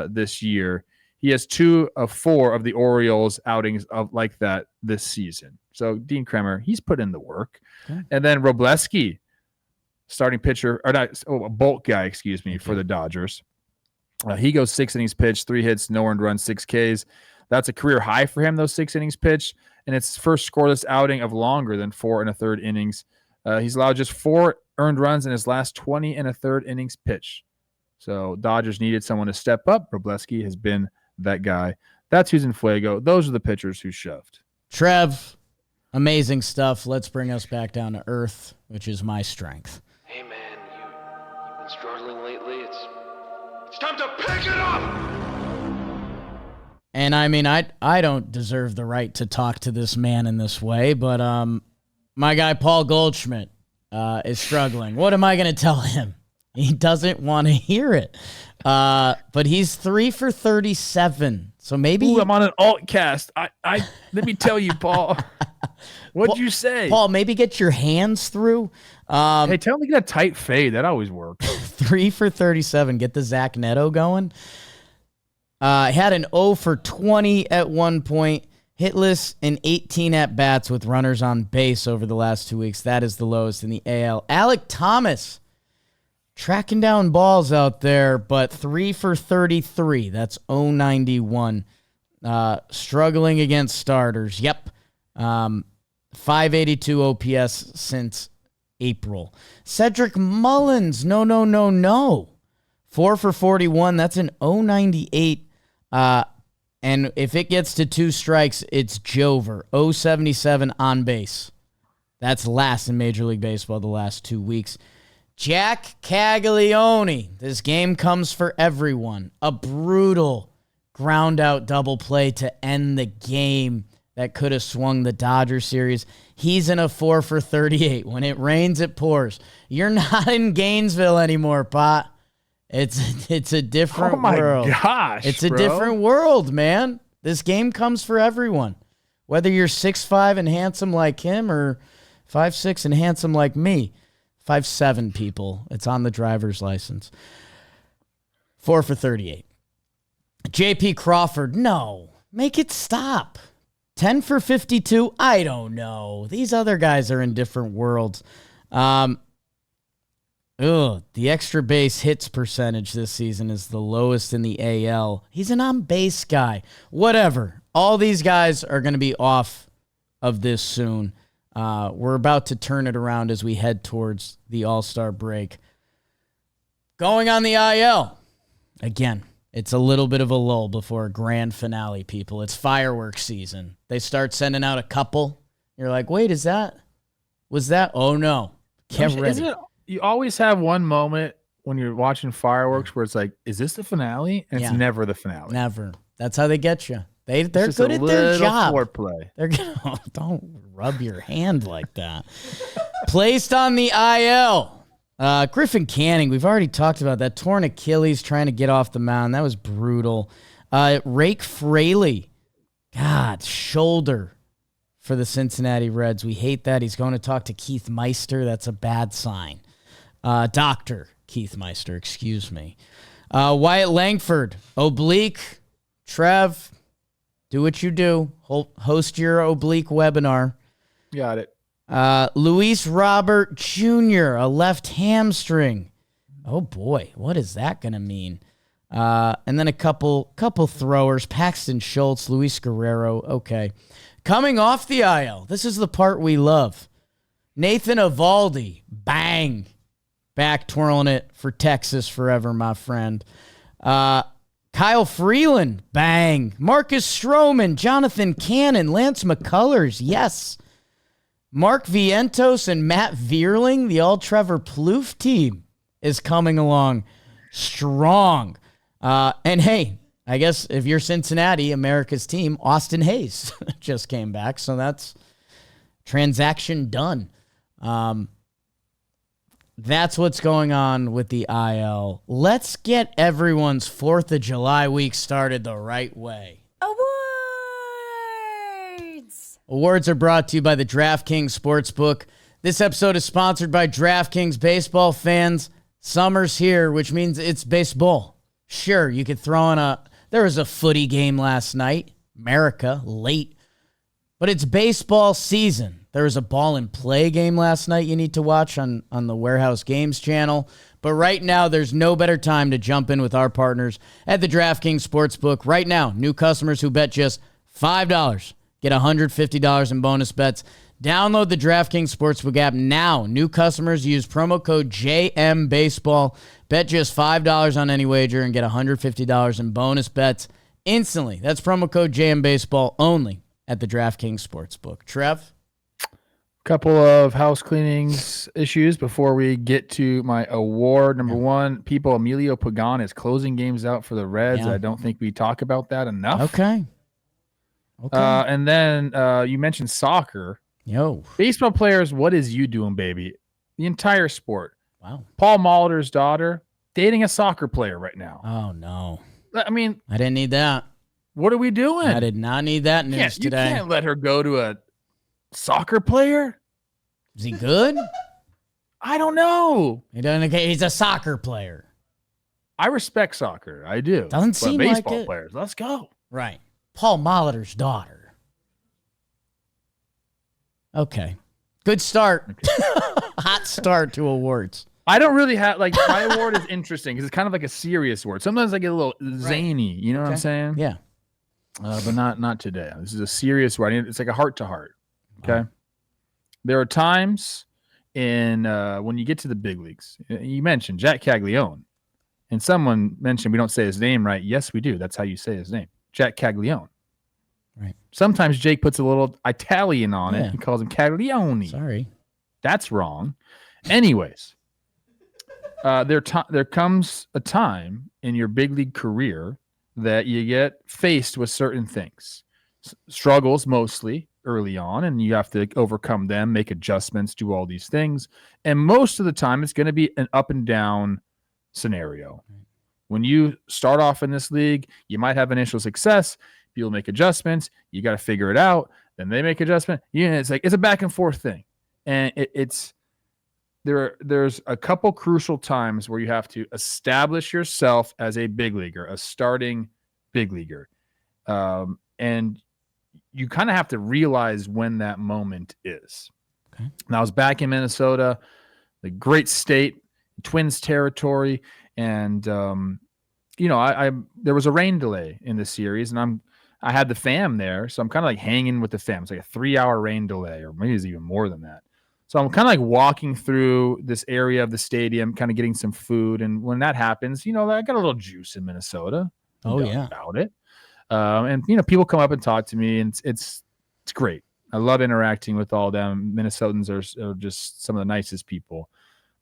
this year. He has 2 of 4 of the Orioles outings of like that this season. So Dean Kremer, he's put in the work. Okay. And then Robleski, starting pitcher, or not, a bulk guy, for the Dodgers. He goes 6 innings pitched, 3 hits, no earned runs, 6 Ks. That's a career high for him, those 6 innings pitched, and it's his first scoreless outing of longer than 4 1/3 innings. He's allowed just 4 earned runs in his last 20 1/3 innings pitched. So Dodgers needed someone to step up. Robleski has been that guy That's who's in Fuego. Those are the pitchers who shoved. Trev, amazing stuff. Let's bring us back down to earth, which is my strength. Hey man, you've been struggling lately. It's time to pick it up. And I mean, I don't deserve the right to talk to this man in this way, but my guy Paul Goldschmidt is struggling. What am I going to tell him? He doesn't want to hear it. But he's 3 for 37. So maybe I'm on an alt cast. I let me tell you, Paul. What'd you say? Paul, maybe get your hands through. Hey, tell him to get a tight fade. That always works. 3 for 37. Get the Zach Neto going. Had an 0 for 20 at one point. Hitless in 18 at-bats with runners on base over the last 2 weeks. That is the lowest in the AL. Alec Thomas tracking down balls out there, but 3 for 33. That's 091. Struggling against starters. Yep. 582 OPS since April. Cedric Mullins. No. 4 for 41. That's an 098. And if it gets to 2 strikes, it's Jover. 077 on base. That's last in Major League Baseball the last 2 weeks. Jack Caglione. This game comes for everyone. A brutal ground-out double play to end the game that could have swung the Dodger series. He's in a 4 for 38. When it rains, it pours. You're not in Gainesville anymore, Pot. It's a different world. Oh, my gosh, it's a different world, man. This game comes for everyone. Whether you're 6'5" and handsome like him or 5'6" and handsome like me. 5'7", people. It's on the driver's license. 4 for 38. J.P. Crawford, no. Make it stop. 10 for 52, I don't know. These other guys are in different worlds. The extra base hits percentage this season is the lowest in the AL. He's an on-base guy. Whatever. All these guys are going to be off of this soon. We're about to turn it around as we head towards the All-Star break. Going on the IL. Again, it's a little bit of a lull before a grand finale, people. It's fireworks season. They start sending out a couple. You're like, wait, was that? Oh, no. Get ready. You always have one moment when you're watching fireworks where it's like, is this the finale? And it's never the finale. Never. That's how they get you. They're good at their job. Foreplay. Don't rub your hand like that. Placed on the IL. Griffin Canning, we've already talked about that. Torn Achilles trying to get off the mound. That was brutal. Rake Fraley. God, shoulder for the Cincinnati Reds. We hate that. He's going to talk to Keith Meister. That's a bad sign. Dr. Keith Meister, excuse me. Wyatt Langford. Oblique. Trev. Do what you do. Host your oblique webinar. Got it. Luis Robert Jr., a left hamstring. Oh, boy. What is that going to mean? And then a couple throwers. Paxton Schultz, Luis Guerrero. Okay. Coming off the IL. This is the part we love. Nathan Eovaldi. Bang. Back twirling it for Texas forever, my friend. Kyle Freeland, bang. Marcus Stroman, Jonathan Cannon, Lance McCullers, yes. Mark Vientos and Matt Vierling, the all-Trevor Plouffe team, is coming along strong. And hey, I guess if you're Cincinnati, America's team, Austin Hayes just came back, so that's transaction done. That's what's going on with the IL. Let's get everyone's 4th of July week started the right way. Awards! Awards are brought to you by the DraftKings Sportsbook. This episode is sponsored by DraftKings. Baseball fans, summer's here, which means it's baseball. Sure, you could throw in there was a footy game last night. America, late. But it's baseball season. There was a ball and play game last night you need to watch on the Warehouse Games channel. But right now, there's no better time to jump in with our partners at the DraftKings Sportsbook. Right now, new customers who bet just $5 get $150 in bonus bets. Download the DraftKings Sportsbook app now. New customers use promo code JMBaseball. Bet just $5 on any wager and get $150 in bonus bets instantly. That's promo code JMBaseball only at the DraftKings Sportsbook. Trev? Couple of house cleanings issues before we get to my award. Number one, Emilio Pagan is closing games out for the Reds. Yeah. I don't think we talk about that enough. Okay. And then you mentioned soccer. Yo. Baseball players, what is you doing, baby? The entire sport. Wow. Paul Molitor's daughter dating a soccer player right now. Oh, no. I mean, I didn't need that. what are we doing? I did not need that news today. You can't let her go to a soccer player. Is he good? I don't know. He's a soccer player. I respect soccer. I do. Doesn't But seem like baseball it. players, let's go. Right. Paul Molitor's daughter. Okay. Good start. Hot start to awards. I don't really have, like, my award is interesting because it's kind of like a serious award. Sometimes I get a little zany. You know what I'm saying? Yeah. But not today. This is a serious award. It's like a heart to heart. Okay. There are times when you get to the big leagues. You mentioned Jack Caglione, and someone mentioned we don't say his name right. Yes, we do. That's how you say his name, Jack Caglione. Right. Sometimes Jake puts a little Italian on it and calls him Caglione. Sorry. That's wrong. Anyways, there comes a time in your big league career that you get faced with certain things, struggles mostly early on, and you have to overcome them, make adjustments, do all these things. And most of the time, it's going to be an up and down scenario. When you start off in this league, you might have initial success. People make adjustments. You got to figure it out. Then they make adjustment. It's a back and forth thing. And there's a couple crucial times where you have to establish yourself as a big leaguer, a starting big leaguer. And you kind of have to realize when that moment is. Okay. And I was back in Minnesota, the great state, Twins territory. And, there was a rain delay in the series, and I had the fam there. So I'm kind of like hanging with the fam. It's like a 3-hour rain delay, or maybe it's even more than that. So I'm kind of like walking through this area of the stadium, kind of getting some food. And when that happens, I got a little juice in Minnesota. Oh, yeah. About it. And people come up and talk to me, and it's great. I love interacting with all them. Minnesotans are just some of the nicest people.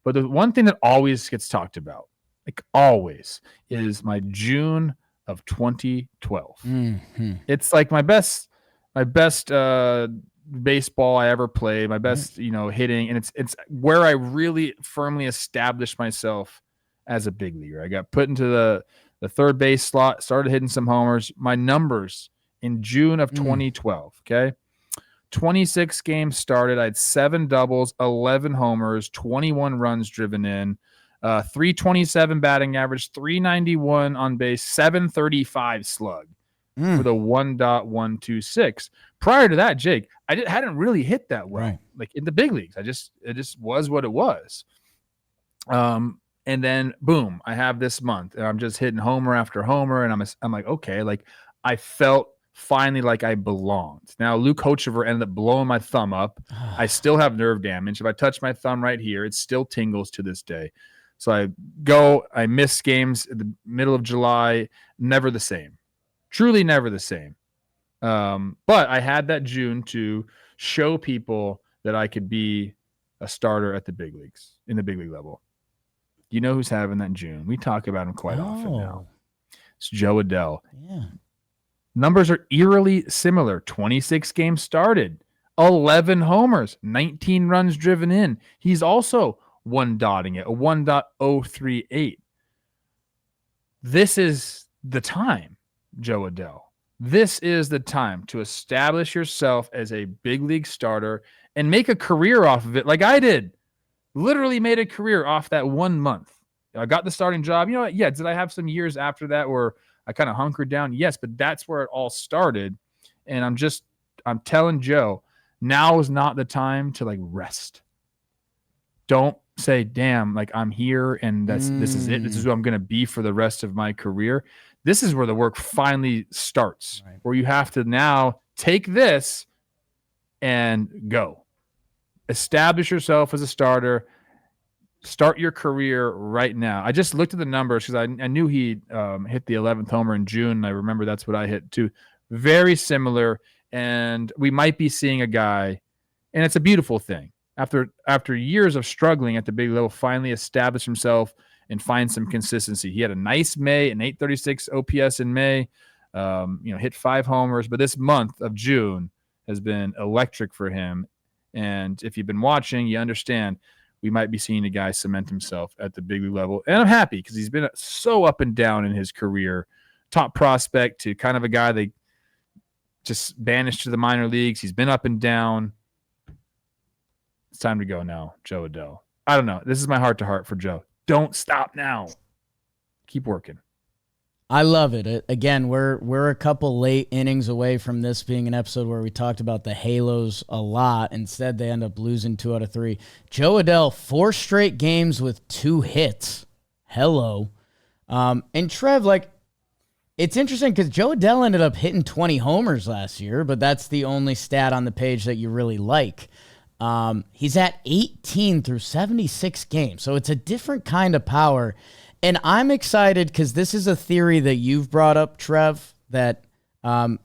But the one thing that always gets talked about, like always, is my June of 2012. Mm-hmm. It's like my best baseball I ever played, my best, hitting, and it's where I really firmly established myself as a big leaguer. I got put into the third base slot, started hitting some homers. My numbers in June of 2012, okay? 26 games started. I had 7 doubles, 11 homers, 21 runs driven in, 327 batting average, 391 on base, 735 slug with a 1.126. Prior to that, Jake, I hadn't really hit that well, like in the big leagues. It just was what it was. And then boom, I have this month, and I'm just hitting homer after homer, and I'm like, okay, like I felt finally like I belonged. Now Luke Hochevar ended up blowing my thumb up. I still have nerve damage. If I touch my thumb right here, it still tingles to this day. So I miss games in the middle of July, never the same. Truly never the same. But I had that June to show people that I could be a starter at the big leagues, in the big league level. You know who's having that June? We talk about him quite often now. It's Joe Adell. Yeah. Numbers are eerily similar. 26 games started, 11 homers, 19 runs driven in. He's also one-dotting it, a 1.038. This is the time, Joe Adell. This is the time to establish yourself as a big league starter and make a career off of it like I did. Literally made a career off that 1 month. I got the starting job. You know what? Yeah, did I have some years after that where I kind of hunkered down? Yes, but that's where it all started. And I'm telling Joe, now is not the time to like rest. Don't say, damn, like I'm here and this is it. This is who I'm going to be for the rest of my career. This is where the work finally starts, where you have to now take this and go. Establish yourself as a starter, start your career right now. I just looked at the numbers because I knew he hit the 11th homer in June. And I remember that's what I hit too. Very similar. And we might be seeing a guy, and it's a beautiful thing. After years of struggling at the big level, finally establish himself and find some consistency. He had a nice May, an 836 OPS in May, hit 5 homers. But this month of June has been electric for him. And if you've been watching, you understand we might be seeing a guy cement himself at the big league level. And I'm happy because he's been so up and down in his career. Top prospect to kind of a guy they just banished to the minor leagues. He's been up and down. It's time to go now, Joe Adell. I don't know. This is my heart-to-heart for Joe. Don't stop now. Keep working. I love it. Again, we're a couple late innings away from this being an episode where we talked about the Halos a lot. Instead, they end up losing 2 out of 3. Joe Adell, 4 straight games with 2 hits. Hello. And Trev, it's interesting because Joe Adell ended up hitting 20 homers last year, but that's the only stat on the page that you really like. He's at 18 through 76 games, so it's a different kind of power. And I'm excited because this is a theory that you've brought up, Trev, that, I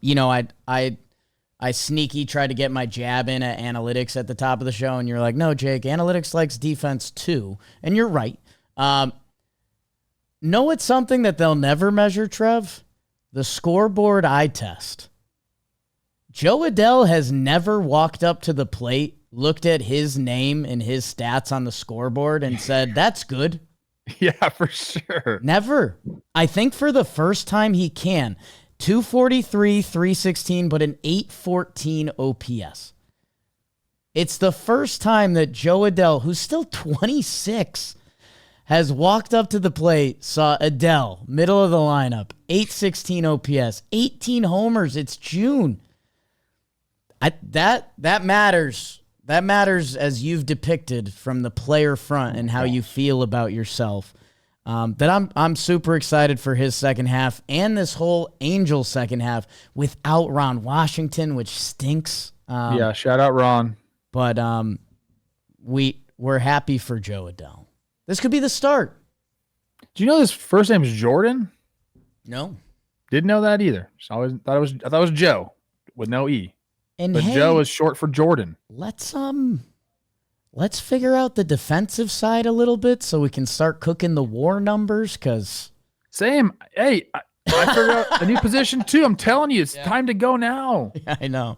sneaky tried to get my jab in at analytics at the top of the show, and you're like, no, Jake, analytics likes defense too. And you're right. Know it's something that they'll never measure, Trev? The scoreboard eye test. Joe Adell has never walked up to the plate, looked at his name and his stats on the scoreboard and said, that's good. Yeah, for sure. Never. I think for the first time he can. 243, 316, but an 814 OPS. It's the first time that Joe Adell, who's still 26, has walked up to the plate, saw Adell, middle of the lineup, 816 OPS, 18 homers. It's June. That matters. That matters as you've depicted from the player front and how you feel about yourself. That I'm super excited for his second half and this whole Angels second half without Ron Washington, which stinks. Shout out Ron. But we're happy for Joe Adell. This could be the start. Do you know his first name is Jordan? No. Didn't know that either. I thought it was Joe with no E. But hey, Joe is short for Jordan. Let's figure out the defensive side a little bit so we can start cooking the WAR numbers. Cause same. Hey, I figured out a new position too. I'm telling you, it's time to go now. Yeah, I know.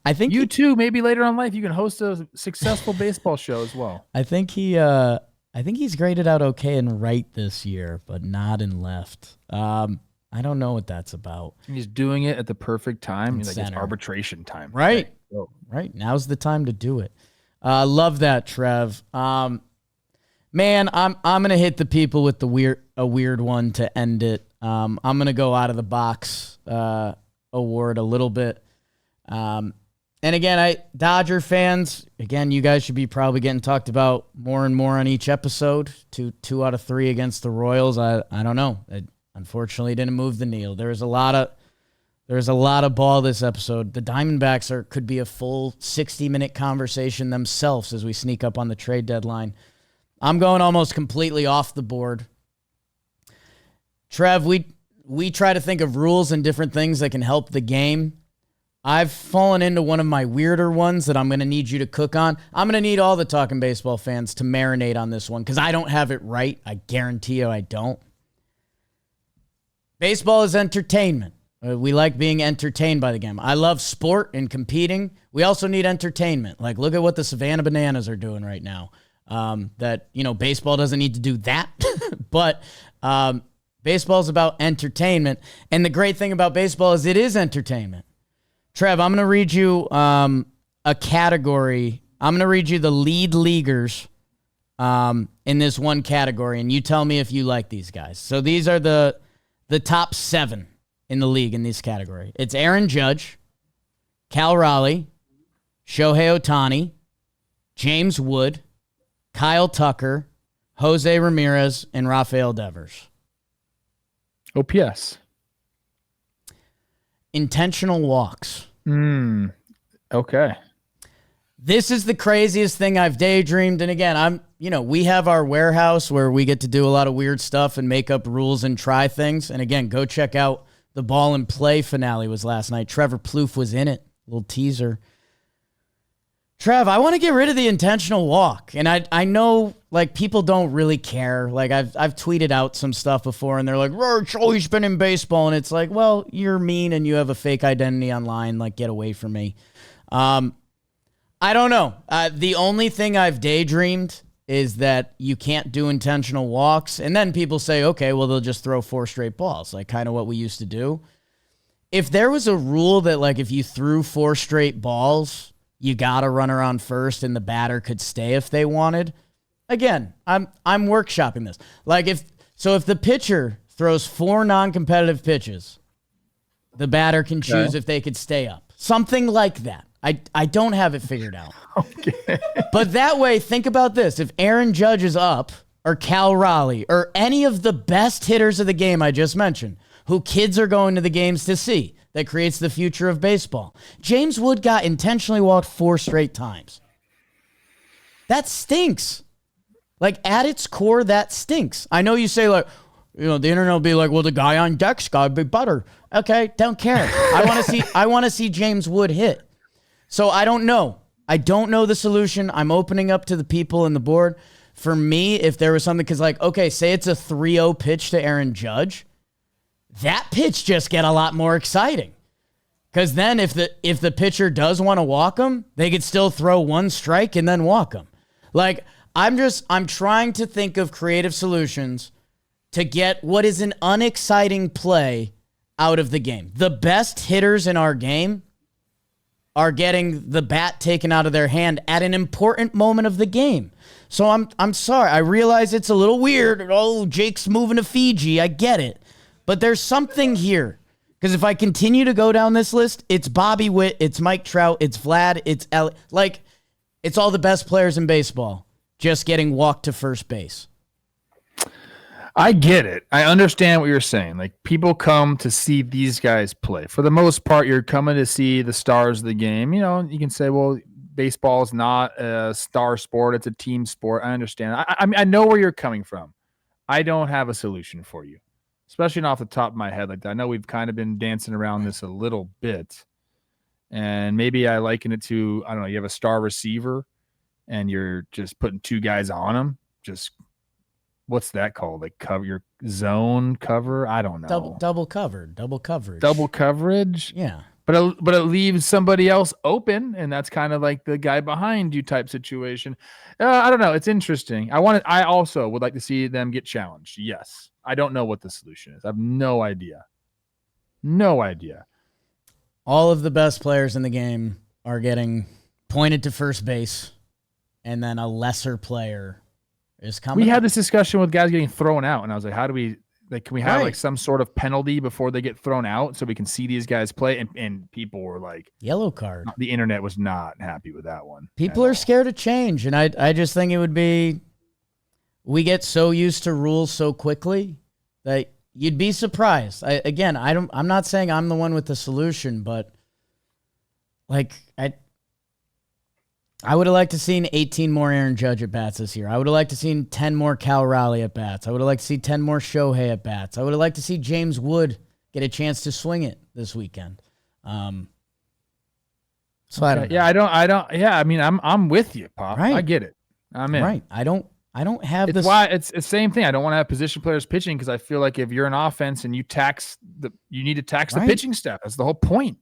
I think you too. Maybe later on in life you can host a successful baseball show as well. I think he's graded out okay in right this year, but not in left. I don't know what that's about. And he's doing it at the perfect time. It's arbitration time. Right. Okay. Right. Now's the time to do it. Love that, Trev. Man, I'm gonna hit the people with a weird one to end it. I'm gonna go out of the box award a little bit. And again, Dodger fans, you guys should be probably getting talked about more and more on each episode. 2 out of 3 against the Royals. I don't know. Unfortunately, didn't move the needle. There's a lot of ball this episode. The Diamondbacks could be a full 60-minute conversation themselves as we sneak up on the trade deadline. I'm going almost completely off the board. Trev, we try to think of rules and different things that can help the game. I've fallen into one of my weirder ones that I'm going to need you to cook on. I'm going to need all the Talkin' Baseball fans to marinate on this one because I don't have it right. I guarantee you I don't. Baseball is entertainment. We like being entertained by the game. I love sport and competing. We also need entertainment. Look at what the Savannah Bananas are doing right now. Baseball doesn't need to do that. But baseball is about entertainment. And the great thing about baseball is it is entertainment. Trev, I'm going to read you a category. I'm going to read you the lead leaguers in this one category, and you tell me if you like these guys. So these are the top 7 in the league in this category. It's Aaron Judge, Cal Raleigh, Shohei Ohtani, James Wood, Kyle Tucker, Jose Ramirez, and Rafael Devers. OPS. Intentional walks. Okay. This is the craziest thing I've daydreamed. And again, we have our warehouse where we get to do a lot of weird stuff and make up rules and try things. And again, go check out the Ball and Play finale was last night. Trevor Plouffe was in it. Little teaser. Trev, I want to get rid of the intentional walk. And I know like people don't really care. Like I've tweeted out some stuff before and they're like, it's always been in baseball. And it's like, well, you're mean and you have a fake identity online. Like, get away from me. I don't know. The only thing I've daydreamed is that you can't do intentional walks. And then people say, okay, well, they'll just throw 4 straight balls, like kind of what we used to do. If there was a rule that, like, if you threw 4 straight balls, you got to run around first and the batter could stay if they wanted. Again, I'm workshopping this. Like, if the pitcher throws 4 non-competitive pitches, the batter can choose if they could stay up. Something like that. I don't have it figured out. Okay. But that way, think about this. If Aaron Judge is up, or Cal Raleigh, or any of the best hitters of the game I just mentioned, who kids are going to the games to see, that creates the future of baseball. James Wood got intentionally walked 4 straight times. That stinks. Like, at its core, that stinks. I know you say, like, the internet will be like, well, the guy on deck's got to be better. Okay, don't care. I want to see James Wood hit. So I don't know. I don't know the solution. I'm opening up to the people in the board. For me, if there was something, because like, okay, say it's a 3-0 pitch to Aaron Judge, that pitch just get a lot more exciting. Because then if the pitcher does want to walk him, they could still throw 1 strike and then walk him. Like, I'm trying to think of creative solutions to get what is an unexciting play out of the game. The best hitters in our game are getting the bat taken out of their hand at an important moment of the game. So I'm sorry. I realize it's a little weird. Oh, Jake's moving to Fiji. I get it. But there's something here. Because if I continue to go down this list, it's Bobby Witt, it's Mike Trout, it's Vlad, it's Elliott. Like, it's all the best players in baseball just getting walked to first base. I get it. I understand what you're saying. Like, people come to see these guys play. For the most part, you're coming to see the stars of the game. You can say, well, baseball is not a star sport. It's a team sport. I understand. I know where you're coming from. I don't have a solution for you, especially not off the top of my head like that. I know we've kind of been dancing around this a little bit. And maybe I liken it to, I don't know, you have a star receiver and you're just putting 2 guys on him. Just what's that called? Like cover your zone cover? I don't know. Double coverage. Double coverage? Yeah. But it leaves somebody else open, and that's kind of like the guy behind you type situation. I don't know. It's interesting. I also would like to see them get challenged. Yes. I don't know what the solution is. I have no idea. No idea. All of the best players in the game are getting pointed to first base, and then a lesser player is coming. We had this discussion with guys getting thrown out, and I was like, how do we, like, can we have like some sort of penalty before they get thrown out so we can see these guys play? And people were like, yellow card. The internet was not happy with that one. People are scared of change, and I just think it would be, we get so used to rules so quickly that you'd be surprised. I'm not saying I'm the one with the solution, but like I would have liked to seen 18 more Aaron Judge at bats this year. I would have liked to seen 10 more Cal Raleigh at bats. I would have liked to see 10 more Shohei at bats. I would have liked to see James Wood get a chance to swing it this weekend. I don't. Yeah, I don't. Yeah, I mean, I'm with you, Pop. Right. I get it. I'm in. Right. I don't have this. Why it's the same thing. I don't want to have position players pitching because I feel like if you're an offense and you need to tax the pitching staff. That's the whole point.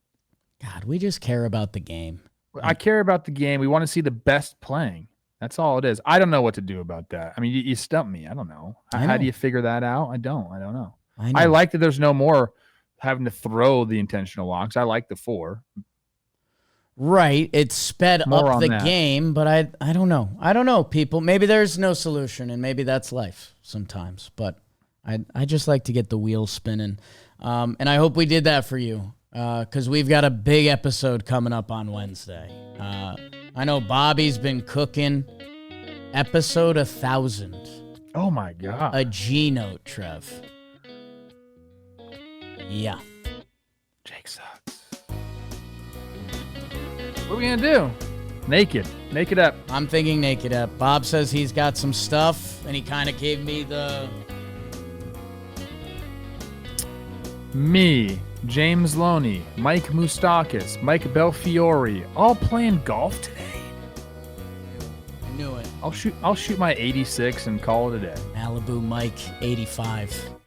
God, we just care about the game. I care about the game. We want to see the best playing. That's all it is. I don't know what to do about that. I mean, you stumped me. I don't know. How do you figure that out? I don't know. I like that there's no more having to throw the intentional walks. I like the 4. Right. It sped up the game, but I don't know. I don't know, people. Maybe there's no solution, and maybe that's life sometimes. But I just like to get the wheels spinning. And I hope we did that for you. Because we've got a big episode coming up on Wednesday. I know Bobby's been cooking episode 1000. Oh, my God. A G-note, Trev. Yeah. Jake sucks. What are we going to do? Naked up. I'm thinking naked up. Bob says he's got some stuff, and he kind of gave me the... Me, James Loney, Mike Moustakis, Mike Belfiore, all playing golf today. I knew it. I'll shoot my 86 and call it a day. Malibu Mike 85.